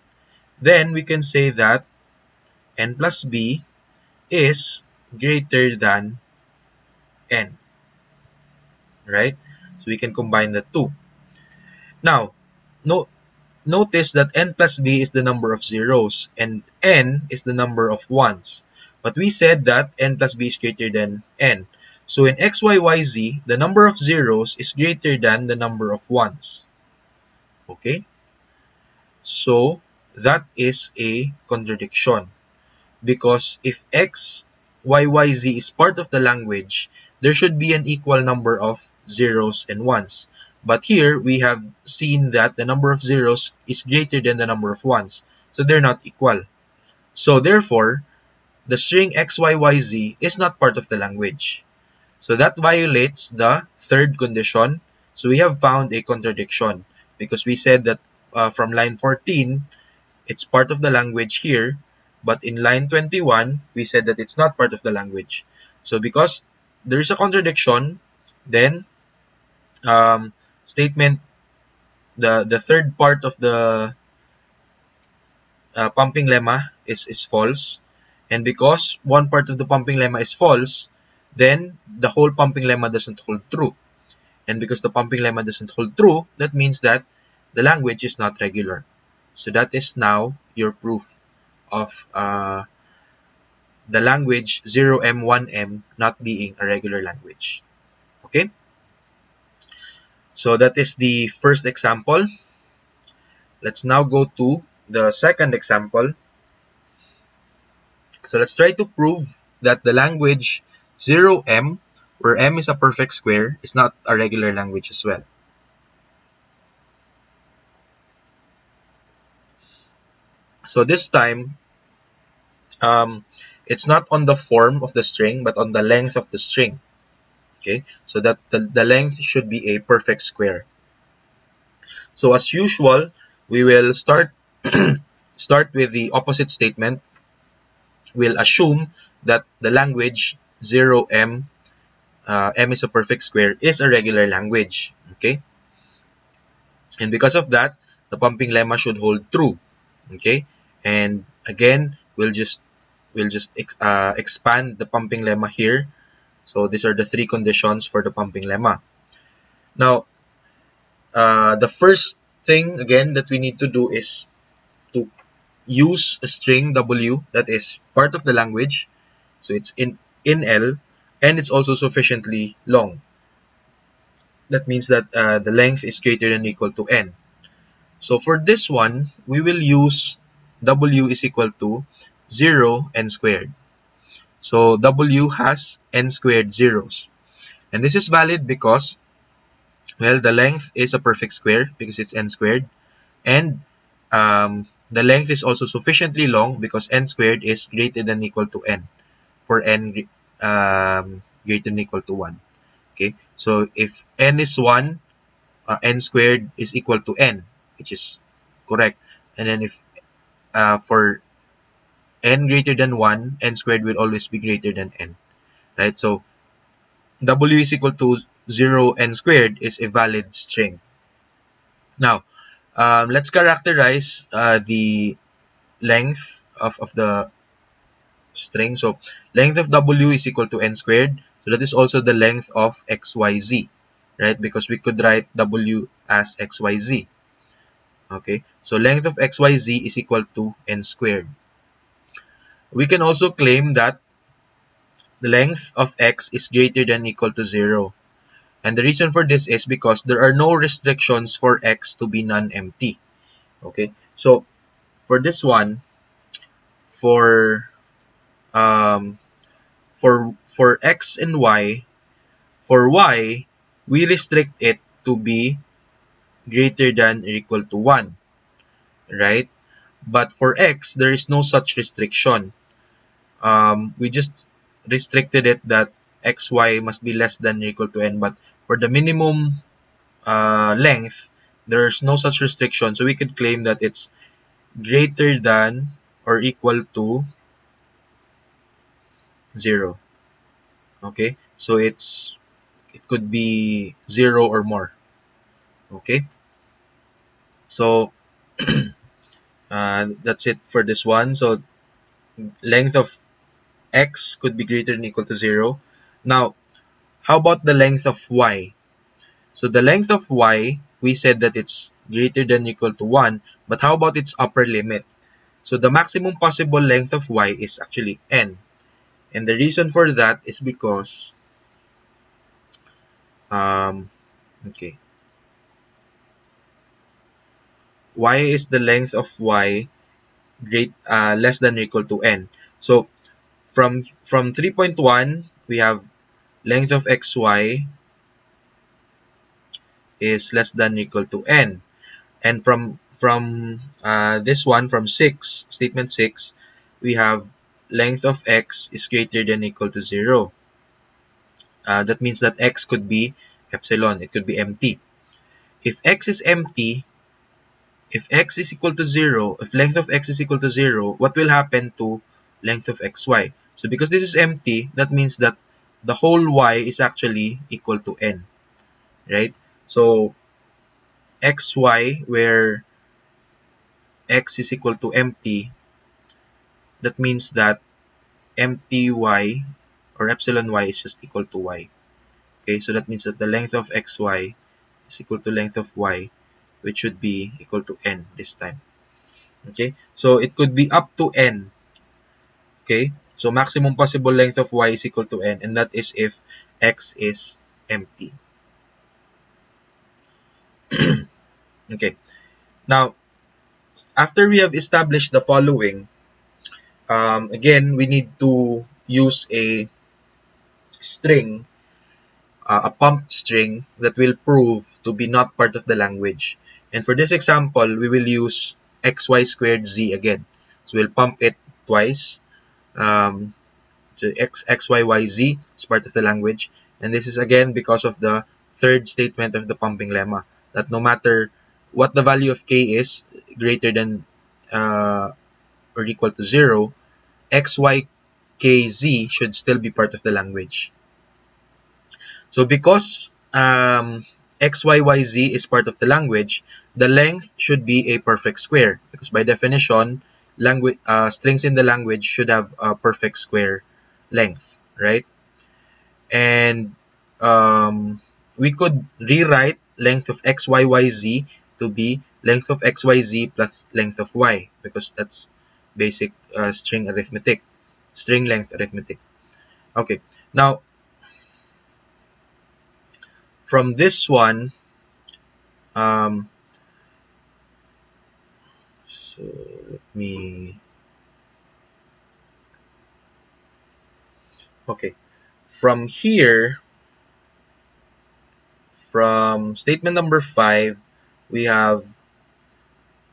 then we can say that n plus b is greater than n, right? So we can combine the two. Now, notice that n plus b is the number of zeros and n is the number of ones. But we said that n plus b is greater than n. So in x, y, y, z, the number of zeros is greater than the number of ones. Okay? So that is a contradiction. Because if x, y, y, z is part of the language, there should be an equal number of zeros and ones. But here, we have seen that the number of zeros is greater than the number of ones. So they're not equal. So therefore, the string x, y, y, z is not part of the language. So that violates the third condition. So we have found a contradiction because we said that from line 14, it's part of the language here. But in line 21, we said that it's not part of the language. So because there is a contradiction, then statement, the third part of the pumping lemma is false. And because one part of the pumping lemma is false, then the whole pumping lemma doesn't hold true. And because the pumping lemma doesn't hold true, that means that the language is not regular. So that is now your proof of the language 0M, 1M not being a regular language. Okay? So that is the first example. Let's now go to the second example. So let's try to prove that the language 0M, where M is a perfect square, is not a regular language as well. So this time, it's not on the form of the string, but on the length of the string. Okay, so that the length should be a perfect square. So as usual, we will start with the opposite statement. We'll assume that the language 0M, M is a perfect square, is a regular language. Okay, and because of that, the pumping lemma should hold true. Okay, and again, we'll just expand the pumping lemma here. So these are the three conditions for the pumping lemma. Now, the first thing again that we need to do is to use a string W that is part of the language. So it's in L, and it's also sufficiently long. That means that the length is greater than or equal to n. So for this one, we will use W is equal to 0 n squared. So W has n squared zeros. And this is valid because, well, the length is a perfect square because it's n squared. And the length is also sufficiently long because n squared is greater than or equal to n for n greater than or equal to 1. Okay, so if n is 1, n squared is equal to n, which is correct. And then if for n greater than 1, n squared will always be greater than n, right? So W is equal to 0 n squared is a valid string. Now, let's characterize the length of the string. So length of W is equal to n squared. So that is also the length of xyz, right? Because we could write w as xyz. Okay, so length of xyz is equal to n squared. We can also claim that the length of x is greater than or equal to 0. And the reason for this is because there are no restrictions for x to be non-empty. Okay, so for this one, for x and y, for y, we restrict it to be greater than or equal to 1, right? But for x, there is no such restriction. We just restricted it that xy must be less than or equal to n, but for the minimum length, there's no such restriction, so we could claim that it's greater than or equal to 0. Okay, so it could be 0 or more. Okay, so that's it for this one. So length of x could be greater than or equal to 0. Now, how about the length of y? So the length of y, we said that it's greater than or equal to 1, but how about its upper limit? So the maximum possible length of y is actually n. And the reason for that is because, okay, y is the length of y less than or equal to n. So from 3.1, we have length of xy is less than or equal to n. And from this one, from 6, statement 6, we have length of x is greater than or equal to 0. That means that x could be epsilon. It could be empty. If x is empty, if x is equal to 0, if length of x is equal to 0, what will happen to length of xy? So because this is empty, that means that the whole y is actually equal to n, right? So xy, where x is equal to empty, that means that empty y or epsilon y is just equal to y. Okay, so that means that the length of xy is equal to length of y, which should be equal to n this time. Okay, so it could be up to n. Okay, so maximum possible length of y is equal to n, and that is if x is empty. Okay, now after we have established the following, again, we need to use a string, a pumped string that will prove to be not part of the language. And for this example, we will use xy squared z again. So we'll pump it twice. So x, y, y, z is part of the language. And this is again because of the third statement of the pumping lemma, that no matter what the value of k is, greater than or equal to 0, x, y, k, z should still be part of the language. So because x, y, y, z is part of the language, the length should be a perfect square, because by definition, strings in the language should have a perfect square length, right? And we could rewrite length of x, y, y, z to be length of x, y, z plus length of y, because that's basic string arithmetic, string length arithmetic. Okay, now from this one, so let me, okay, from here, from statement number 5, we have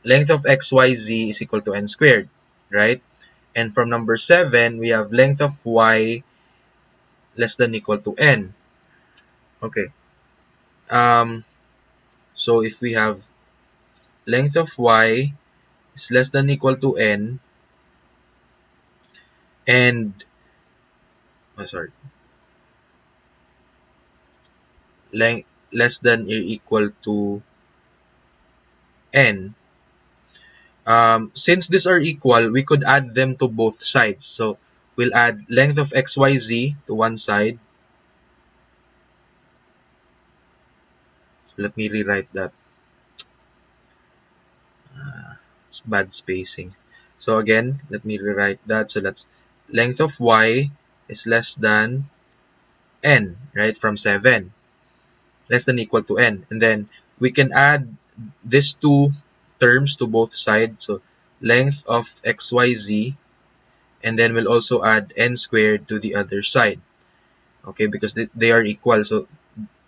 length of xyz is equal to n squared, right? And from number 7, we have length of y less than equal to n. Okay. So if we have length of y is less than equal to n, and length less than or equal to n, since these are equal, we could add them to both sides. So we'll add length of xyz to one side, So let me rewrite that. It's bad spacing. So again, let me rewrite that. So that's length of y is less than n, right, from 7, less than equal to n. And then we can add these two terms to both sides. So length of xyz, and then we'll also add n squared to the other side. Okay, because they are equal, so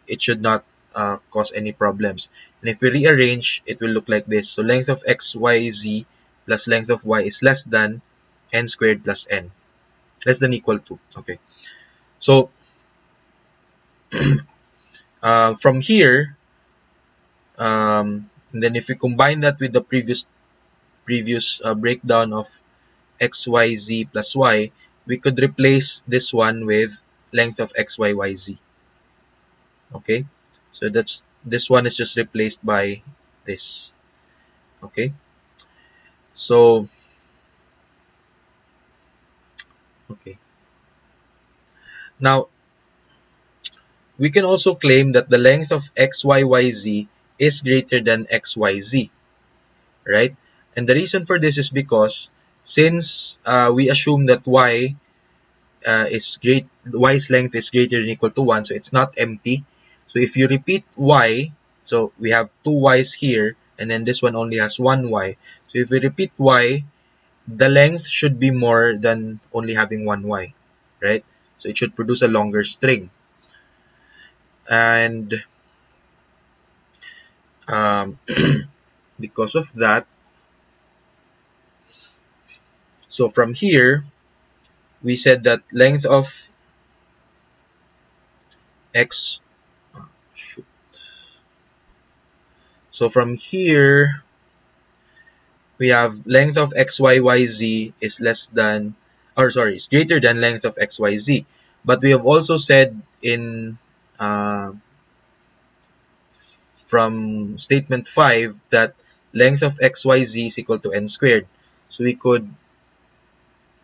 it should not cause any problems. And if we rearrange, it will look like this. So length of xyz plus length of y is less than n squared plus n, less than equal to. Okay, so from here, and then if we combine that with the previous breakdown of xyz plus y, we could replace this one with length of xyyz. Okay, so that's, this one is just replaced by this. Okay, so okay, now we can also claim that the length of xyyz is greater than xyz, right? And the reason for this is because since we assume that y's length is greater than or equal to 1, so it's not empty. So if you repeat y, so we have two y's here, and then this one only has one y. So if we repeat y, the length should be more than only having one y, right? So it should produce a longer string. And because of that, so from here, we said that length of x, shoot. So from here, we have length of xyz is less than, or sorry, is greater than length of xyz. But we have also said in from statement 5 that length of xyz is equal to n squared. So we could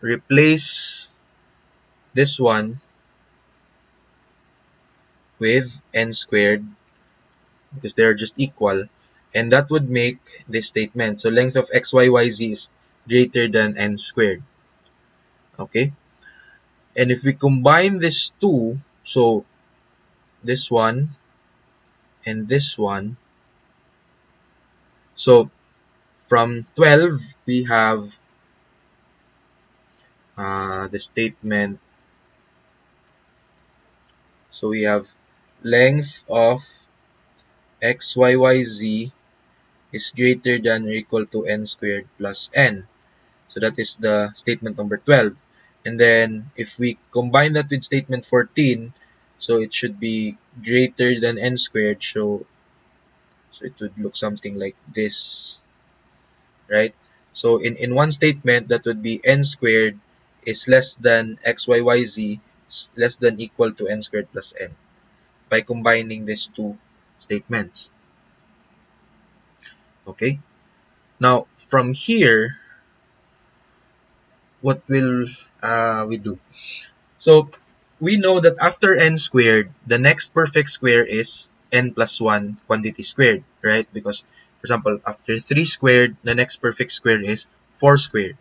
replace this one with n squared because they're just equal, and that would make this statement. So length of xyyz is greater than n squared. Okay, and if we combine these two, so this one and this one, so from 12 we have the statement. So we have length of xyyz is greater than or equal to n squared plus n. So that is the statement number 12. And then if we combine that with statement 14, so it should be greater than n squared. So it would look something like this, right? So in one statement, that would be n squared is less than xyyz is less than equal to n squared plus n by combining these two statements. Okay, now from here, what will we do? So we know that after n squared, the next perfect square is n plus 1 quantity squared, right? Because, for example, after 3 squared, the next perfect square is 4 squared,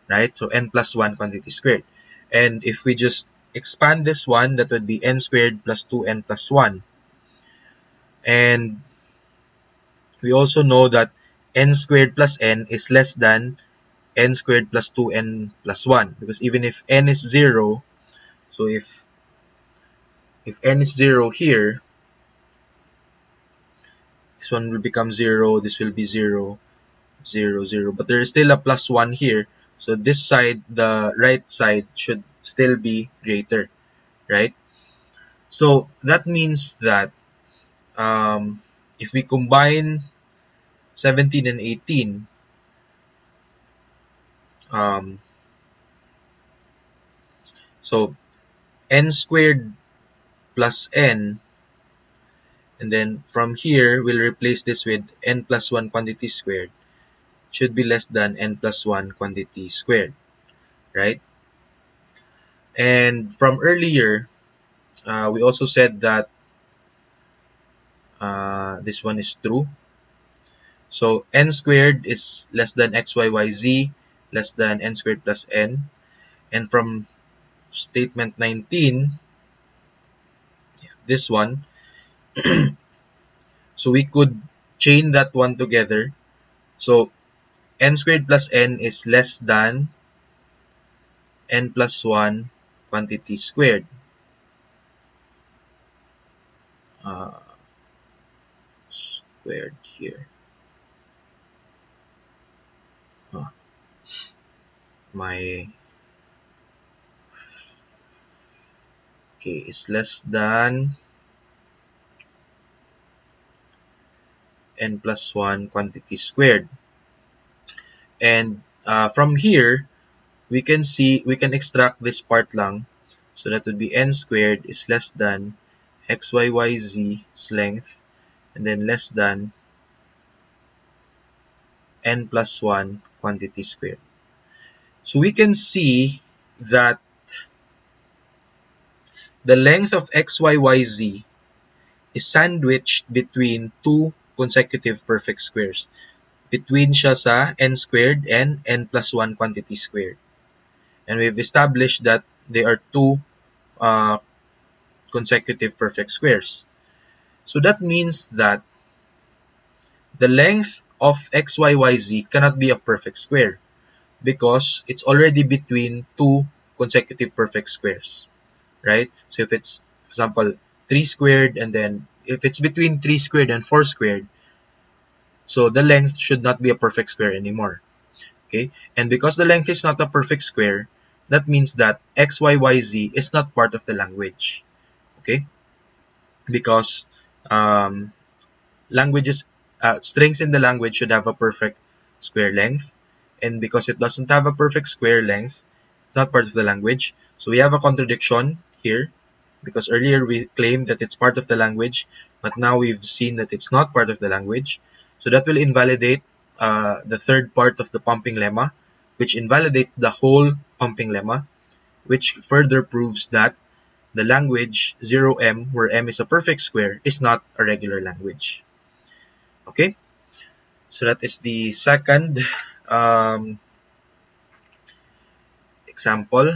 right? So n plus 1 quantity squared. And if we just expand this one, that would be n squared plus 2n plus 1. And we also know that n squared plus n is less than n squared plus 2n plus 1. Because even if n is 0, so if n is 0 here, this one will become 0, this will be 0, 0, 0. But there is still a plus 1 here. So this side, the right side, should still be greater, right? So that means that if we combine 17 and 18, um, so n squared plus n, and then from here, we'll replace this with n plus 1 quantity squared, should be less than n plus 1 quantity squared, right? And from earlier, we also said that This one is true. So n squared is less than xyyz less than n squared plus n. And from statement 19, this one, so we could chain that one together. So n squared plus n is less than n plus 1 quantity squared. Squared here. My okay is less than n plus 1 quantity squared. And from here, we can extract this part lang. So that would be n squared is less than xyyz's length, and then less than n plus 1 quantity squared. So we can see that the length of xyyz is sandwiched between two consecutive perfect squares. Between siya sa n squared and n plus 1 quantity squared. And we've established that they are two consecutive perfect squares. So that means that the length of xyyz cannot be a perfect square because it's already between two consecutive perfect squares, right? So if it's, for example, 3 squared, and then if it's between 3 squared and 4 squared, so the length should not be a perfect square anymore. Okay, and because the length is not a perfect square, that means that xyyz is not part of the language. Okay, because strings in the language should have a perfect square length, and because it doesn't have a perfect square length, it's not part of the language. So we have a contradiction here, because earlier we claimed that it's part of the language, but now we've seen that it's not part of the language. So that will invalidate the third part of the pumping lemma, which invalidates the whole pumping lemma, which further proves that the language 0m, where m is a perfect square, is not a regular language. Okay, so that is the second example.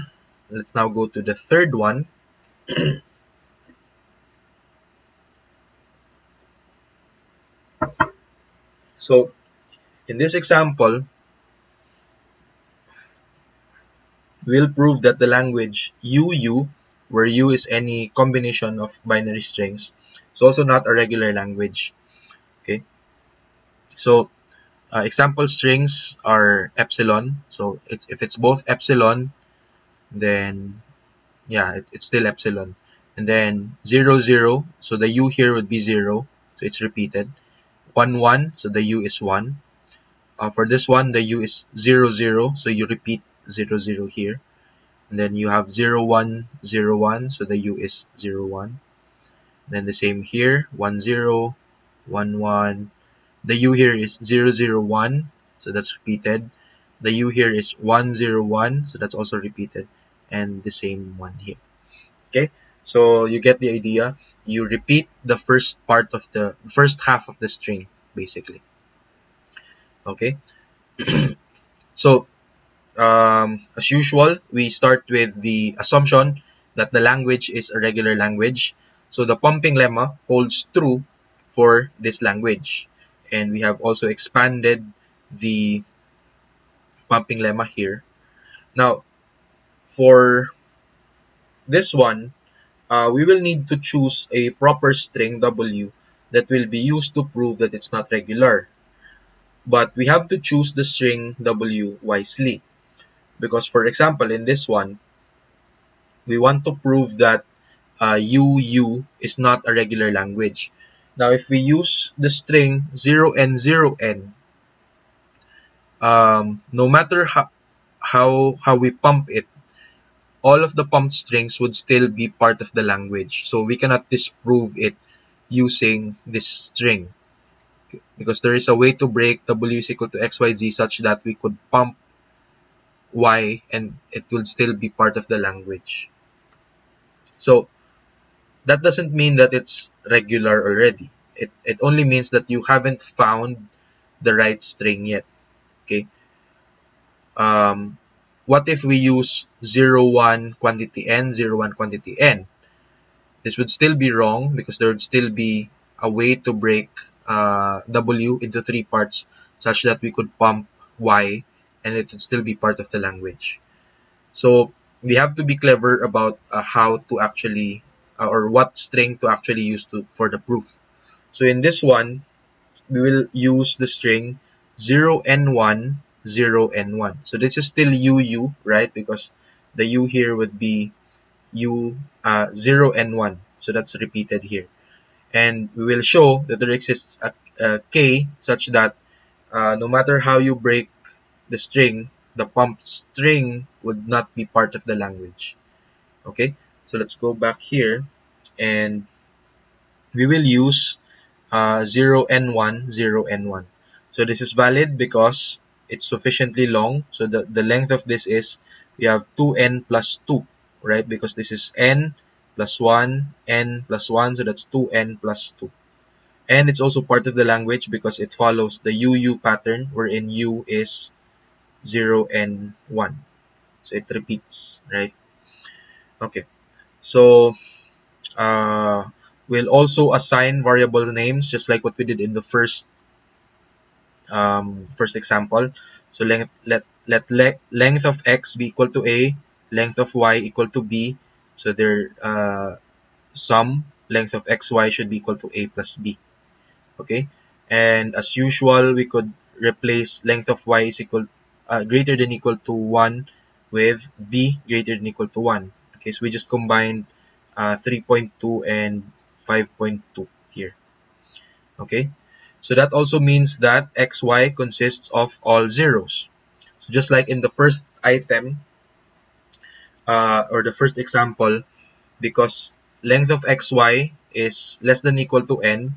Let's now go to the third one. So in this example, we'll prove that the language UU, where U is any combination of binary strings, is also not a regular language. Okay, so example strings are epsilon. So if it's both epsilon, then yeah, it's still epsilon. And then 0, 0, so the U here would be 0, so it's repeated. 1, 1, so the U is 1. For this one, the U is 0, 0, so you repeat 0, 0 here. And then you have 0, 1, 0, 1, so the U is 0, 1. Then the same here, 1, 0, 1, 1. The U here is 0, 0, 1, so that's repeated. The U here is 1, 0, 1, so that's also repeated. And the same one here. Okay, so you get the idea. You repeat the first half of the string, basically. Okay, so as usual, we start with the assumption that the language is a regular language. So the pumping lemma holds true for this language. And we have also expanded the pumping lemma here. Now, for this one, we will need to choose a proper string W that will be used to prove that it's not regular. But we have to choose the string W wisely. Because, for example, in this one, we want to prove that UU is not a regular language. Now, if we use the string 0n, 0n, no matter how we pump it, all of the pumped strings would still be part of the language. So we cannot disprove it using this string. Because there is a way to break W is equal to XYZ such that we could pump Y and it would still be part of the language. So that doesn't mean that it's regular already. It only means that you haven't found the right string yet. Okay. What if we use 0, 1, quantity n, 0, 1, quantity n? This would still be wrong because there would still be a way to break W into 3 parts such that we could pump Y and it would still be part of the language. So we have to be clever about how to actually or what string to actually use for the proof. So in this one, we will use the string 0n1, 0n1. So this is still UU, right? Because the U here would be U 0 and 1. So that's repeated here. And we will show that there exists a K such that no matter how you break the string, the pumped string would not be part of the language. Okay, so let's go back here and we will use 0n1, 0n1. So this is valid because it's sufficiently long. So the length of this is we have 2n plus 2, right? Because this is n plus 1, n plus 1, so that's 2n plus 2. And it's also part of the language because it follows the UU pattern wherein U is 0 and 1. So it repeats, right? Okay, so we'll also assign variable names just like what we did in the first example. So length of x be equal to a, length of y equal to b. So their sum, length of xy should be equal to a plus b. Okay, and as usual, we could replace length of y is equal greater than equal to 1 with b greater than equal to 1. Okay, so we just combined 3.2 and 5.2 here. Okay, so that also means that xy consists of all zeros. So just like in the first item or the first example, because length of xy is less than equal to n,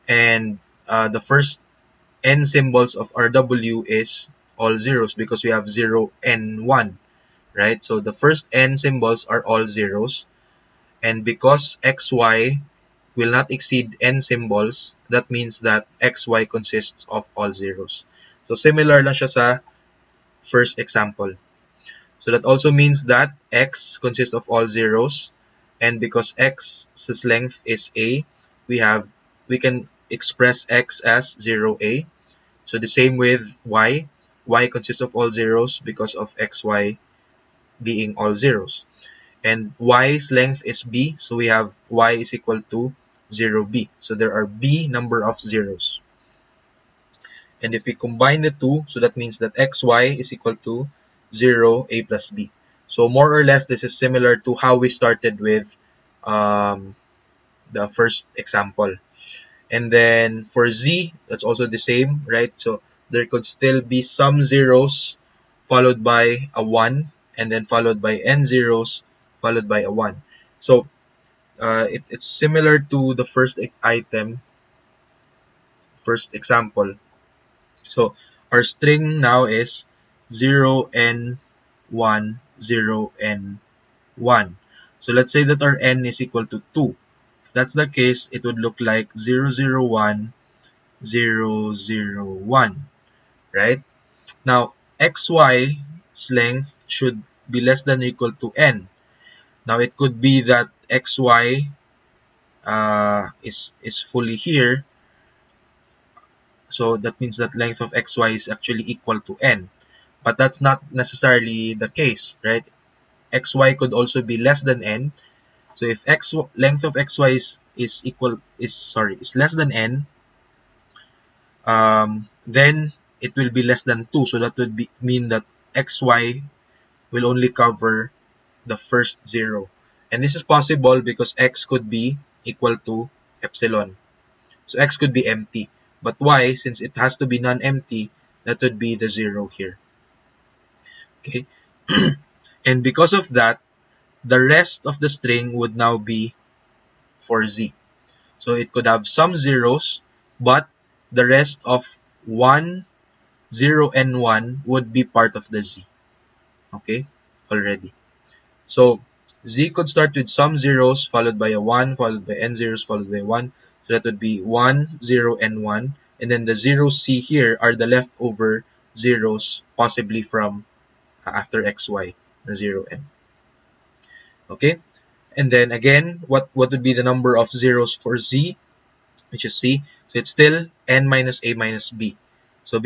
and the first n symbols of RW is all zeros because we have 0 and 1, right? So the first n symbols are all zeros, and because xy will not exceed n symbols, that means that xy consists of all zeros. So similar lang siya sa first example. So that also means that x consists of all zeros, and because x's length is a, we can express x as 0a. So the same with y. Y consists of all zeros because of xy being all zeros. And y's length is b, so we have y is equal to 0b. So there are b number of zeros. And if we combine the two, so that means that xy is equal to 0, a plus b. So more or less, this is similar to how we started with the first example. And then for z, that's also the same, right? So there could still be some zeros followed by a 1, and then followed by n zeros followed by a 1. So it's similar to the first item, first example. So our string now is 0 n 1, 0 n 1. So let's say that our n is equal to 2. If that's the case, it would look like 0, 0, 1, 0, 0, 1, right? Now, xy's length should be less than or equal to n. Now, it could be that xy is fully here. So that means that length of xy is actually equal to n. But that's not necessarily the case, right? Xy could also be less than n. So if length of xy is less than n, then it will be less than 2. So that would mean that xy will only cover the first zero. And this is possible because x could be equal to epsilon. So x could be empty. But y, since it has to be non-empty, that would be the 0 here. Okay. And because of that, the rest of the string would now be for z. So it could have some zeros, but the rest of 1, 0, and 1 would be part of the z. Okay, already. So z could start with some zeros followed by a 1, followed by n zeros, followed by 1. So that would be 1, 0, and 1. And then the zeros C here are the leftover zeros, possibly from after xy, the 0, n. Okay? And then again, what would be the number of zeros for z, which is c? So it's still n minus a minus b. So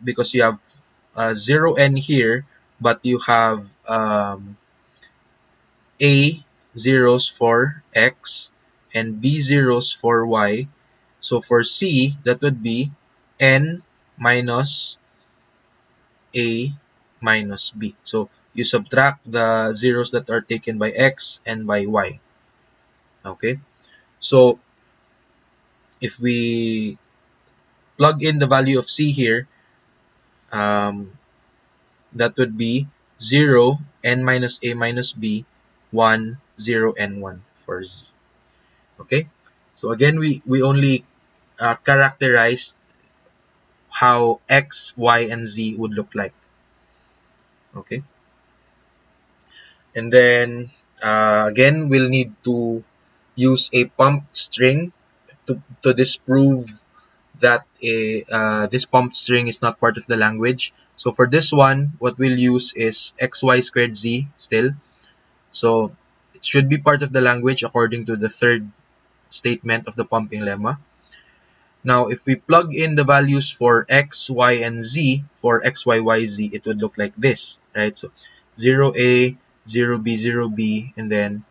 because you have 0 n here, but you have a zeros for x and b zeros for y. So for c, that would be n minus a minus b. So you subtract the zeros that are taken by x and by y. Okay, so if we plug in the value of c here, that would be 0, n minus a minus b, 1, 0, and 1 for z. Okay, so again, we only characterized how x, y, and z would look like. Okay, and then again, we'll need to use a pumped string to disprove that this pumped string is not part of the language. So for this one, what we'll use is xy squared z still. So it should be part of the language according to the third statement of the pumping lemma. Now, if we plug in the values for x, y, and z, for x, y, y, z, it would look like this, right? So 0a, 0b, 0b, and then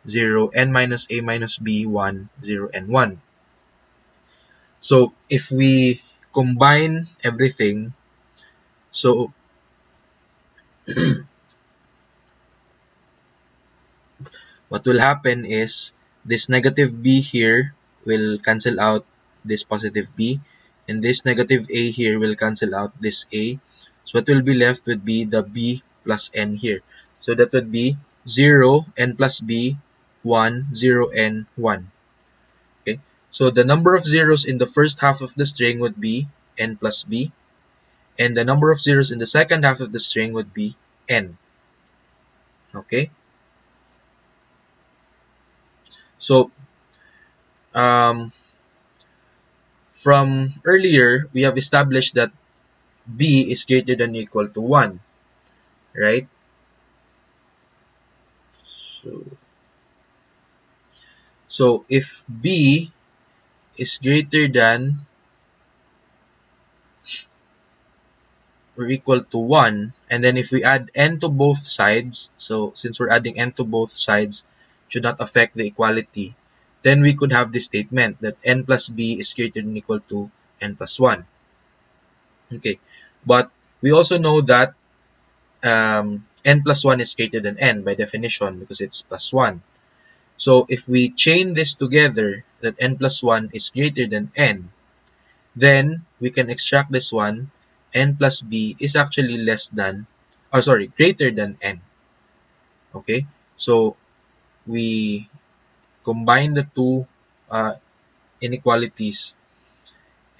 0, n minus a minus b, 1, 0, and 1. So if we combine everything, so what will happen is this negative b here will cancel out this positive b, and this negative a here will cancel out this a. So what will be left would be the b plus n here. So that would be 0, n plus b, 1, 0, n, 1. Okay, so the number of zeros in the first half of the string would be n plus b, and the number of zeros in the second half of the string would be n. Okay, so from earlier, we have established that b is greater than or equal to 1, right? So if b is greater than or equal to 1, and then if we add n to both sides, so since we're adding n to both sides, should not affect the equality, then we could have this statement that n plus b is greater than or equal to n plus 1. Okay, but we also know that n plus 1 is greater than n by definition because it's plus 1. So if we chain this together, that n plus 1 is greater than n, then we can extract this one, n plus b is actually greater than n. Okay, so we combine the two inequalities,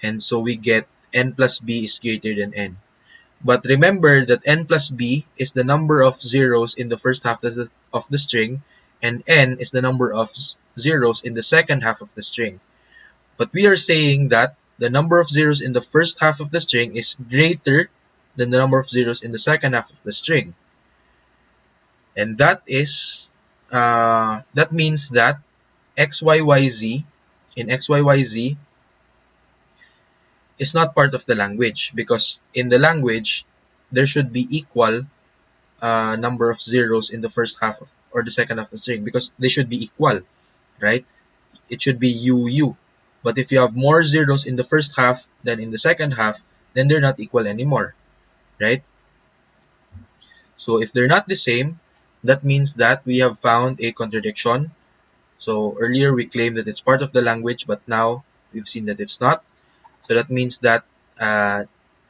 and so we get n plus b is greater than n. But remember that n plus b is the number of zeros in the first half of the string, and n is the number of zeros in the second half of the string. But we are saying that the number of zeros in the first half of the string is greater than the number of zeros in the second half of the string. And that means that xyyz in xyyz is not part of the language, because in the language there should be equal number of zeros in the first half or the second half of the string, because they should be equal, right? It should be UU. But if you have more zeros in the first half than in the second half, then they're not equal anymore, right? So if they're not the same, that means that we have found a contradiction. So earlier we claimed that it's part of the language, but now we've seen that it's not. So that means that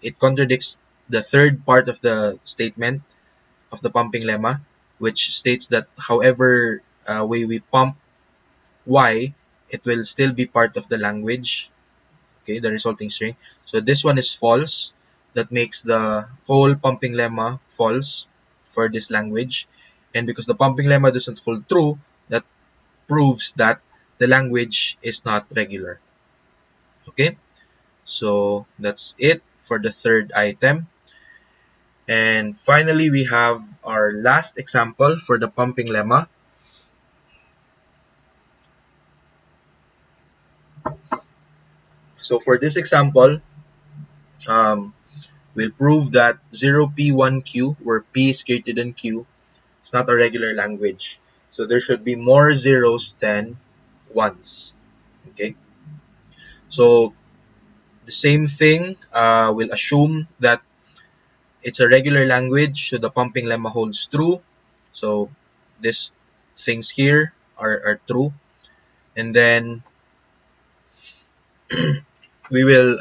it contradicts the third part of the statement of the pumping lemma, which states that however way we pump y, it will still be part of the language, okay, the resulting string. So this one is false. That makes the whole pumping lemma false for this language. And because the pumping lemma doesn't hold true, that proves that the language is not regular. Okay, so that's it for the third item. And finally, we have our last example for the pumping lemma. So for this example, we'll prove that 0p1q, where p is greater than q, is not a regular language. So there should be more zeros than ones. Okay, so the same thing, we'll assume that it's a regular language, so the pumping lemma holds true. So these things here are true. And then we will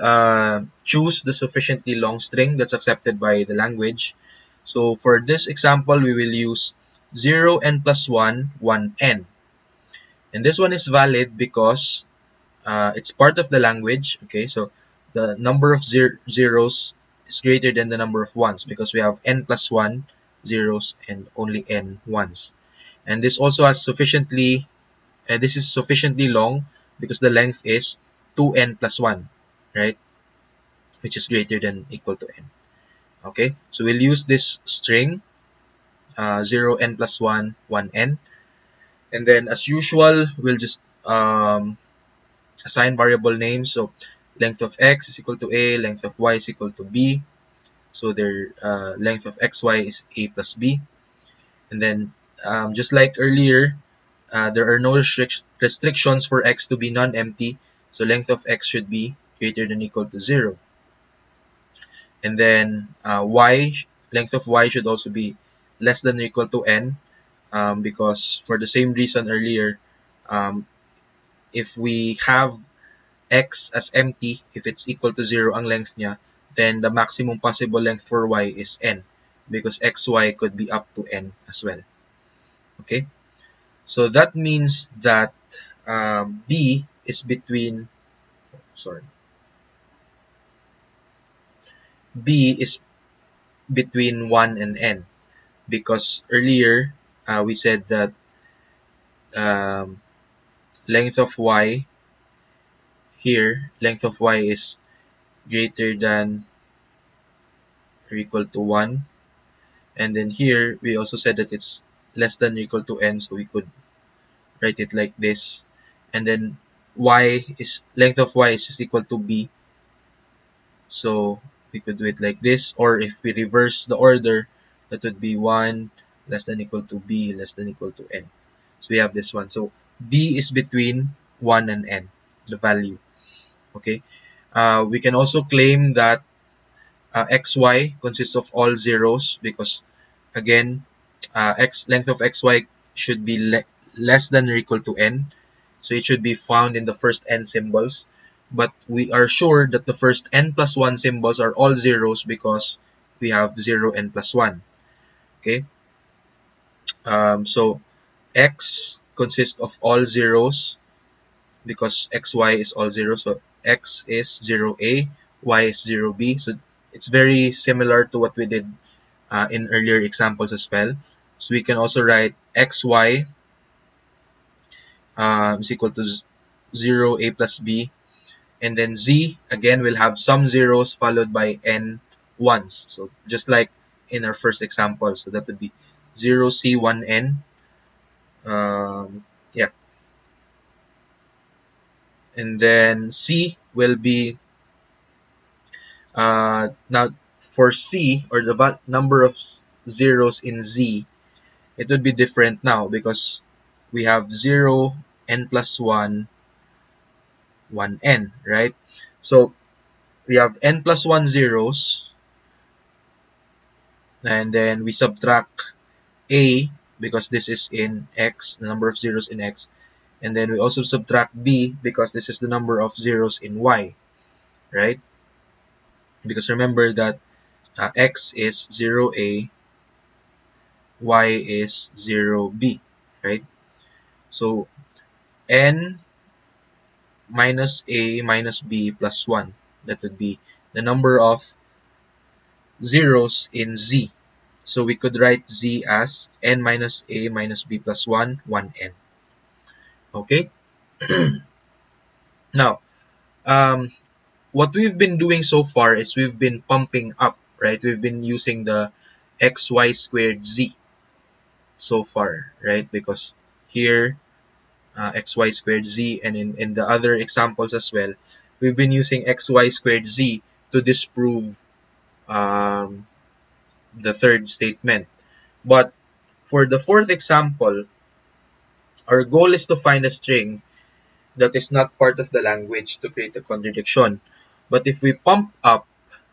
choose the sufficiently long string that's accepted by the language. So for this example, we will use 0n plus 1, 1n. And this one is valid because it's part of the language. Okay, so the number of zeros is greater than the number of ones because we have n plus 1 zeros and only n ones. And this also has sufficiently, this is sufficiently long because the length is 2n plus 1, right? Which is greater than equal to n. Okay, so we'll use this string 0n plus 1, 1n. And then as usual, we'll just assign variable names. So length of x is equal to a, length of y is equal to b. So their length of xy is a plus b. And then just like earlier, there are no restrictions for x to be non-empty. So length of x should be greater than equal to 0. And then length of y should also be less than or equal to n, because for the same reason earlier, if we have x as empty, if it's equal to 0 ang length niya, then the maximum possible length for y is n, because xy could be up to n as well. Okay, so that means that b is between, b is between 1 and n, because earlier we said that length of y here, length of y is greater than or equal to 1, and then here we also said that it's less than or equal to n, so we could write it like this. And then length of y is just equal to b, so we could do it like this. Or if we reverse the order, that would be 1 less than equal to b less than equal to n. So we have this one. So b is between 1 and n, the value. Okay, we can also claim that xy consists of all zeros, because again, length of xy should be less than or equal to n, so it should be found in the first n symbols. But we are sure that the first n plus 1 symbols are all zeros because we have 0 n plus 1. Okay, so x consists of all zeros because xy is all zeros, so x is 0a, y is 0b. So it's very similar to what we did in earlier examples as well. So we can also write xy is equal to 0a plus b, and then z again will have some zeros followed by n ones, so just like in our first example. So that would be 0c 1n. Yeah, and then c will be now for c, or the number of zeros in z, it would be different now because we have 0 n plus 1 1n, right? So we have n plus 1 zeros, and then we subtract a because this is in x, the number of zeros in x, and then we also subtract b because this is the number of zeros in y, right? Because remember that x is 0a, y is 0b, right? So n minus a minus b plus 1, that would be the number of zeros in z. So we could write z as n minus a minus b plus 1, 1n. Okay, Now, what we've been doing so far is we've been pumping up, right? We've been using the xy squared z so far, right? Because here, xy squared z, and in the other examples as well, we've been using xy squared z to disprove the third statement. But for the fourth example, our goal is to find a string that is not part of the language to create a contradiction. But if we pump up,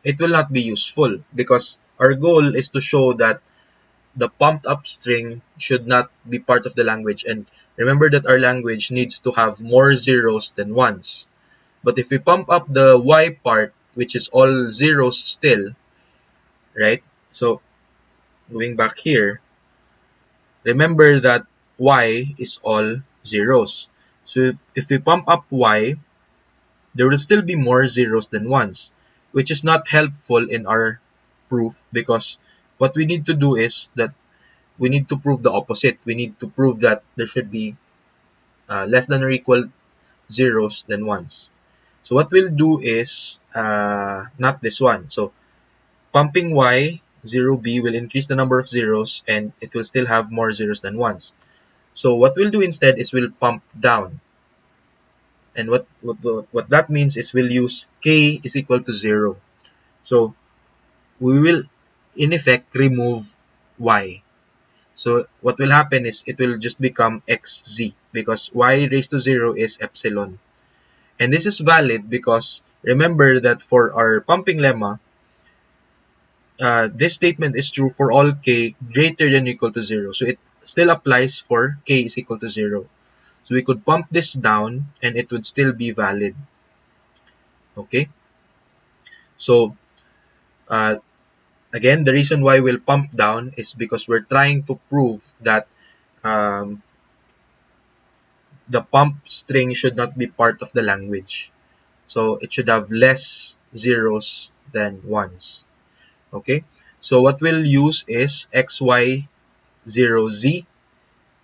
it will not be useful because our goal is to show that the pumped up string should not be part of the language. And remember that our language needs to have more zeros than ones. But if we pump up the y part, which is all zeros still, right? So going back here, remember that y is all zeros. So if we pump up y, there will still be more zeros than ones, which is not helpful in our proof because what we need to do is that we need to prove the opposite. We need to prove that there should be less than or equal zeros than ones. So what we'll do is not this one. So pumping y 0b will increase the number of zeros and it will still have more zeros than ones. So what we'll do instead is we'll pump down. And what that means is we'll use k is equal to 0. So we will in effect remove y. So what will happen is it will just become xz because y raised to 0 is epsilon. And this is valid because remember that for our pumping lemma, this statement is true for all k greater than or equal to 0. So it still applies for k is equal to 0. So we could pump this down and it would still be valid. Okay? So again, the reason why we'll pump down is because we're trying to prove that the pump string should not be part of the language. So it should have less zeros than ones. Okay? So what we'll use is xy0z,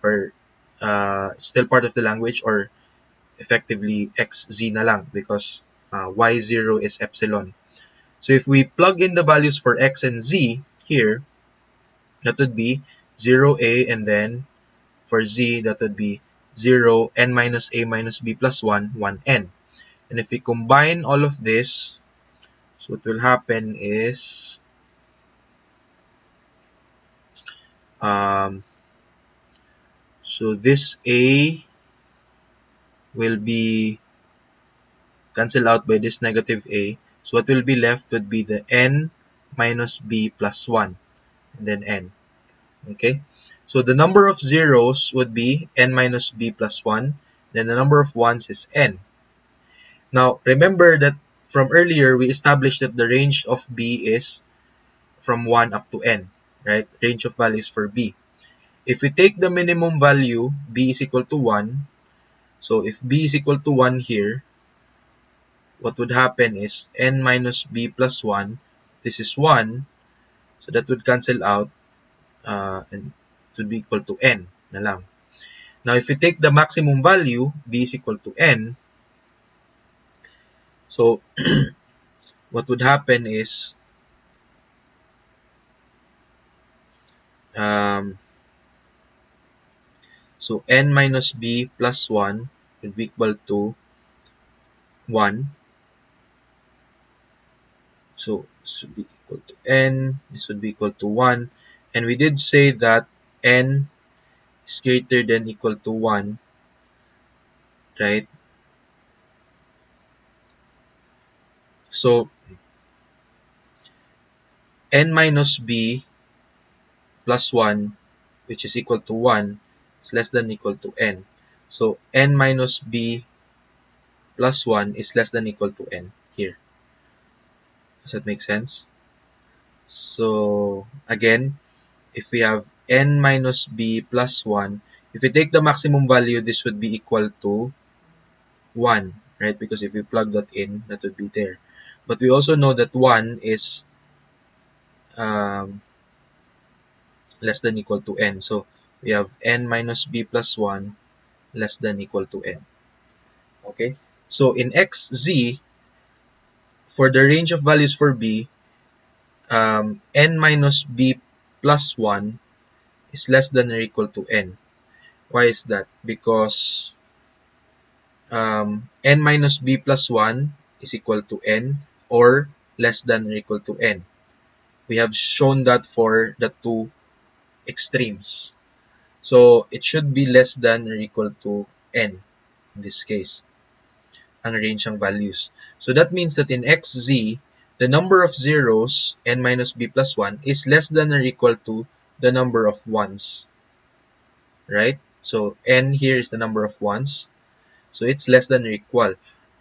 or still part of the language, or effectively xz na lang because y0 is epsilon. So if we plug in the values for x and z here, that would be 0a, and then for z, that would be 0 n minus a minus b plus 1, 1n. And if we combine all of this, so what will happen is so this a will be cancelled out by this negative a. So what will be left would be the n minus b plus 1, and then n. Okay, so the number of zeros would be n minus b plus 1, then the number of ones is n. Now remember that from earlier we established that the range of b is from 1 up to n, right? Range of values for b. If we take the minimum value, b is equal to 1, so if b is equal to 1 here, what would happen is n minus b plus 1, this is 1, so that would cancel out and it would be equal to n na lang. Now if we take the maximum value, b is equal to n, so what would happen is so n minus b plus 1 will be equal to 1. So this would be equal to n, this would be equal to 1. And we did say that n is greater than equal to 1, right? So n minus b plus 1, which is equal to 1, is less than equal to n. So n minus b plus 1 is less than equal to n here. Does that make sense? So again, if we have n minus b plus 1, if we take the maximum value, this would be equal to 1, right? Because if we plug that in, that would be there. But we also know that 1 is less than equal to n. So we have n minus b plus 1 less than equal to n. Okay, so in xz, for the range of values for b, n minus b plus 1 is less than or equal to n. Why is that? Because n minus b plus 1 is equal to n or less than or equal to n. We have shown that for the two extremes. So it should be less than or equal to n in this case, ang range ng values. So that means that in xz, the number of zeros, n minus b plus 1, is less than or equal to the number of ones. Right? So n here is the number of ones. So it's less than or equal.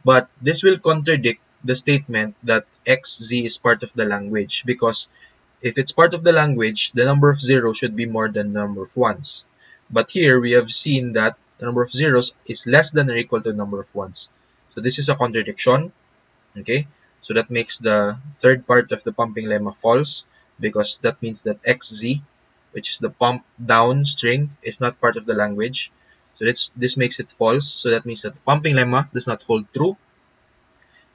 But this will contradict the statement that xz is part of the language, because if it's part of the language, the number of zeros should be more than the number of ones. But here we have seen that the number of zeros is less than or equal to the number of ones. So this is a contradiction. Okay, so that makes the third part of the pumping lemma false, because that means that xz, which is the pump down string, is not part of the language. So this makes it false. So that means that the pumping lemma does not hold true.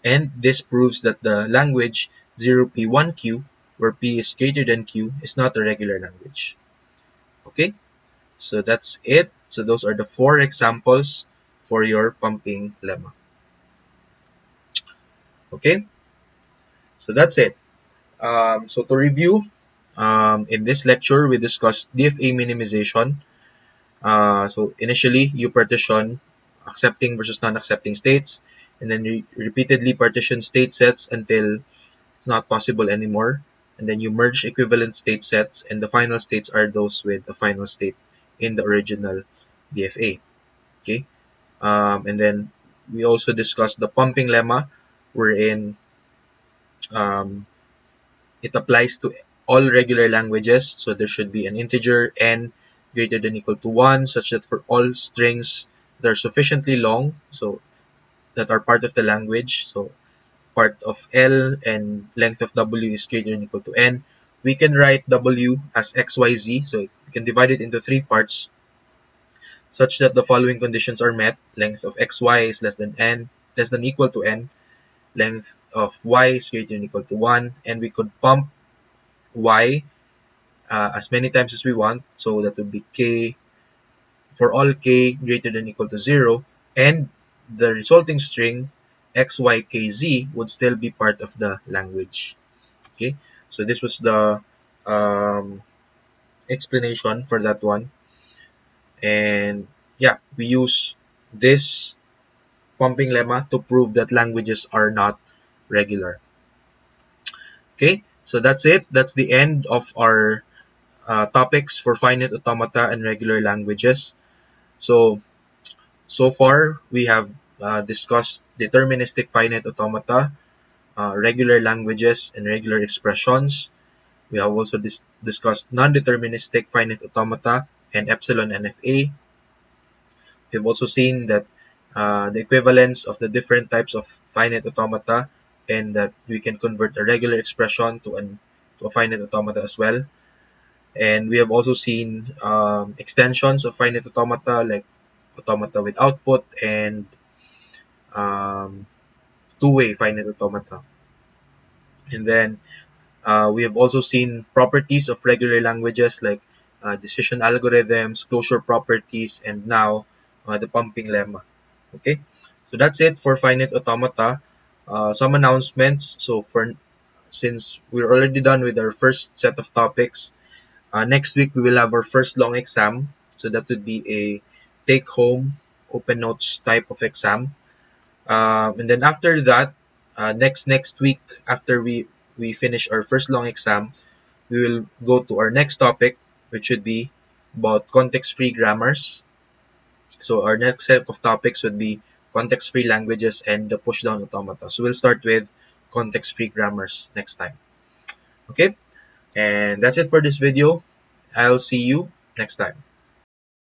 And this proves that the language 0p1q, where p is greater than q, is not a regular language. Okay, so that's it. So those are the 4 examples for your pumping lemma. Okay, so that's it. So to review, in this lecture, we discussed DFA minimization. So initially, you partition accepting versus non-accepting states, and then repeatedly partition state sets until it's not possible anymore. And then you merge equivalent state sets, and the final states are those with the final state in the original DFA. Okay, and then we also discussed the pumping lemma, wherein um, it applies to all regular languages. So there should be an integer n greater than or equal to 1, such that for all strings that are sufficiently long, so that are part of the language, so part of L and length of W is greater than or equal to n, we can write W as XYZ. So we can divide it into 3 parts, such that the following conditions are met: length of XY is less than or equal to n, length of Y is greater than or equal to 1, and we could pump Y as many times as we want. So that would be k for all k greater than or equal to 0, and the resulting string xykz would still be part of the language. Okay, so this was the explanation for that one. And yeah, we use this pumping lemma to prove that languages are not regular. Okay, so that's it. That's the end of our topics for finite automata and regular languages. So far we have discussed deterministic finite automata, regular languages, and regular expressions. We have also discussed non-deterministic finite automata and epsilon NFA. We've also seen that the equivalence of the different types of finite automata, and that we can convert a regular expression to a finite automata as well. And we have also seen extensions of finite automata, like automata with output and two-way finite automata. And then we have also seen properties of regular languages, like decision algorithms, closure properties, and now the pumping lemma. Okay, so that's it for finite automata. Some announcements. So since we're already done with our first set of topics, next week we will have our first long exam. So that would be a take-home open notes type of exam. And then after that, next week, after we finish our first long exam, we will go to our next topic, which would be about context-free grammars. So our next set of topics would be context-free languages and the push-down automata. So we'll start with context-free grammars next time. Okay, and that's it for this video. I'll see you next time.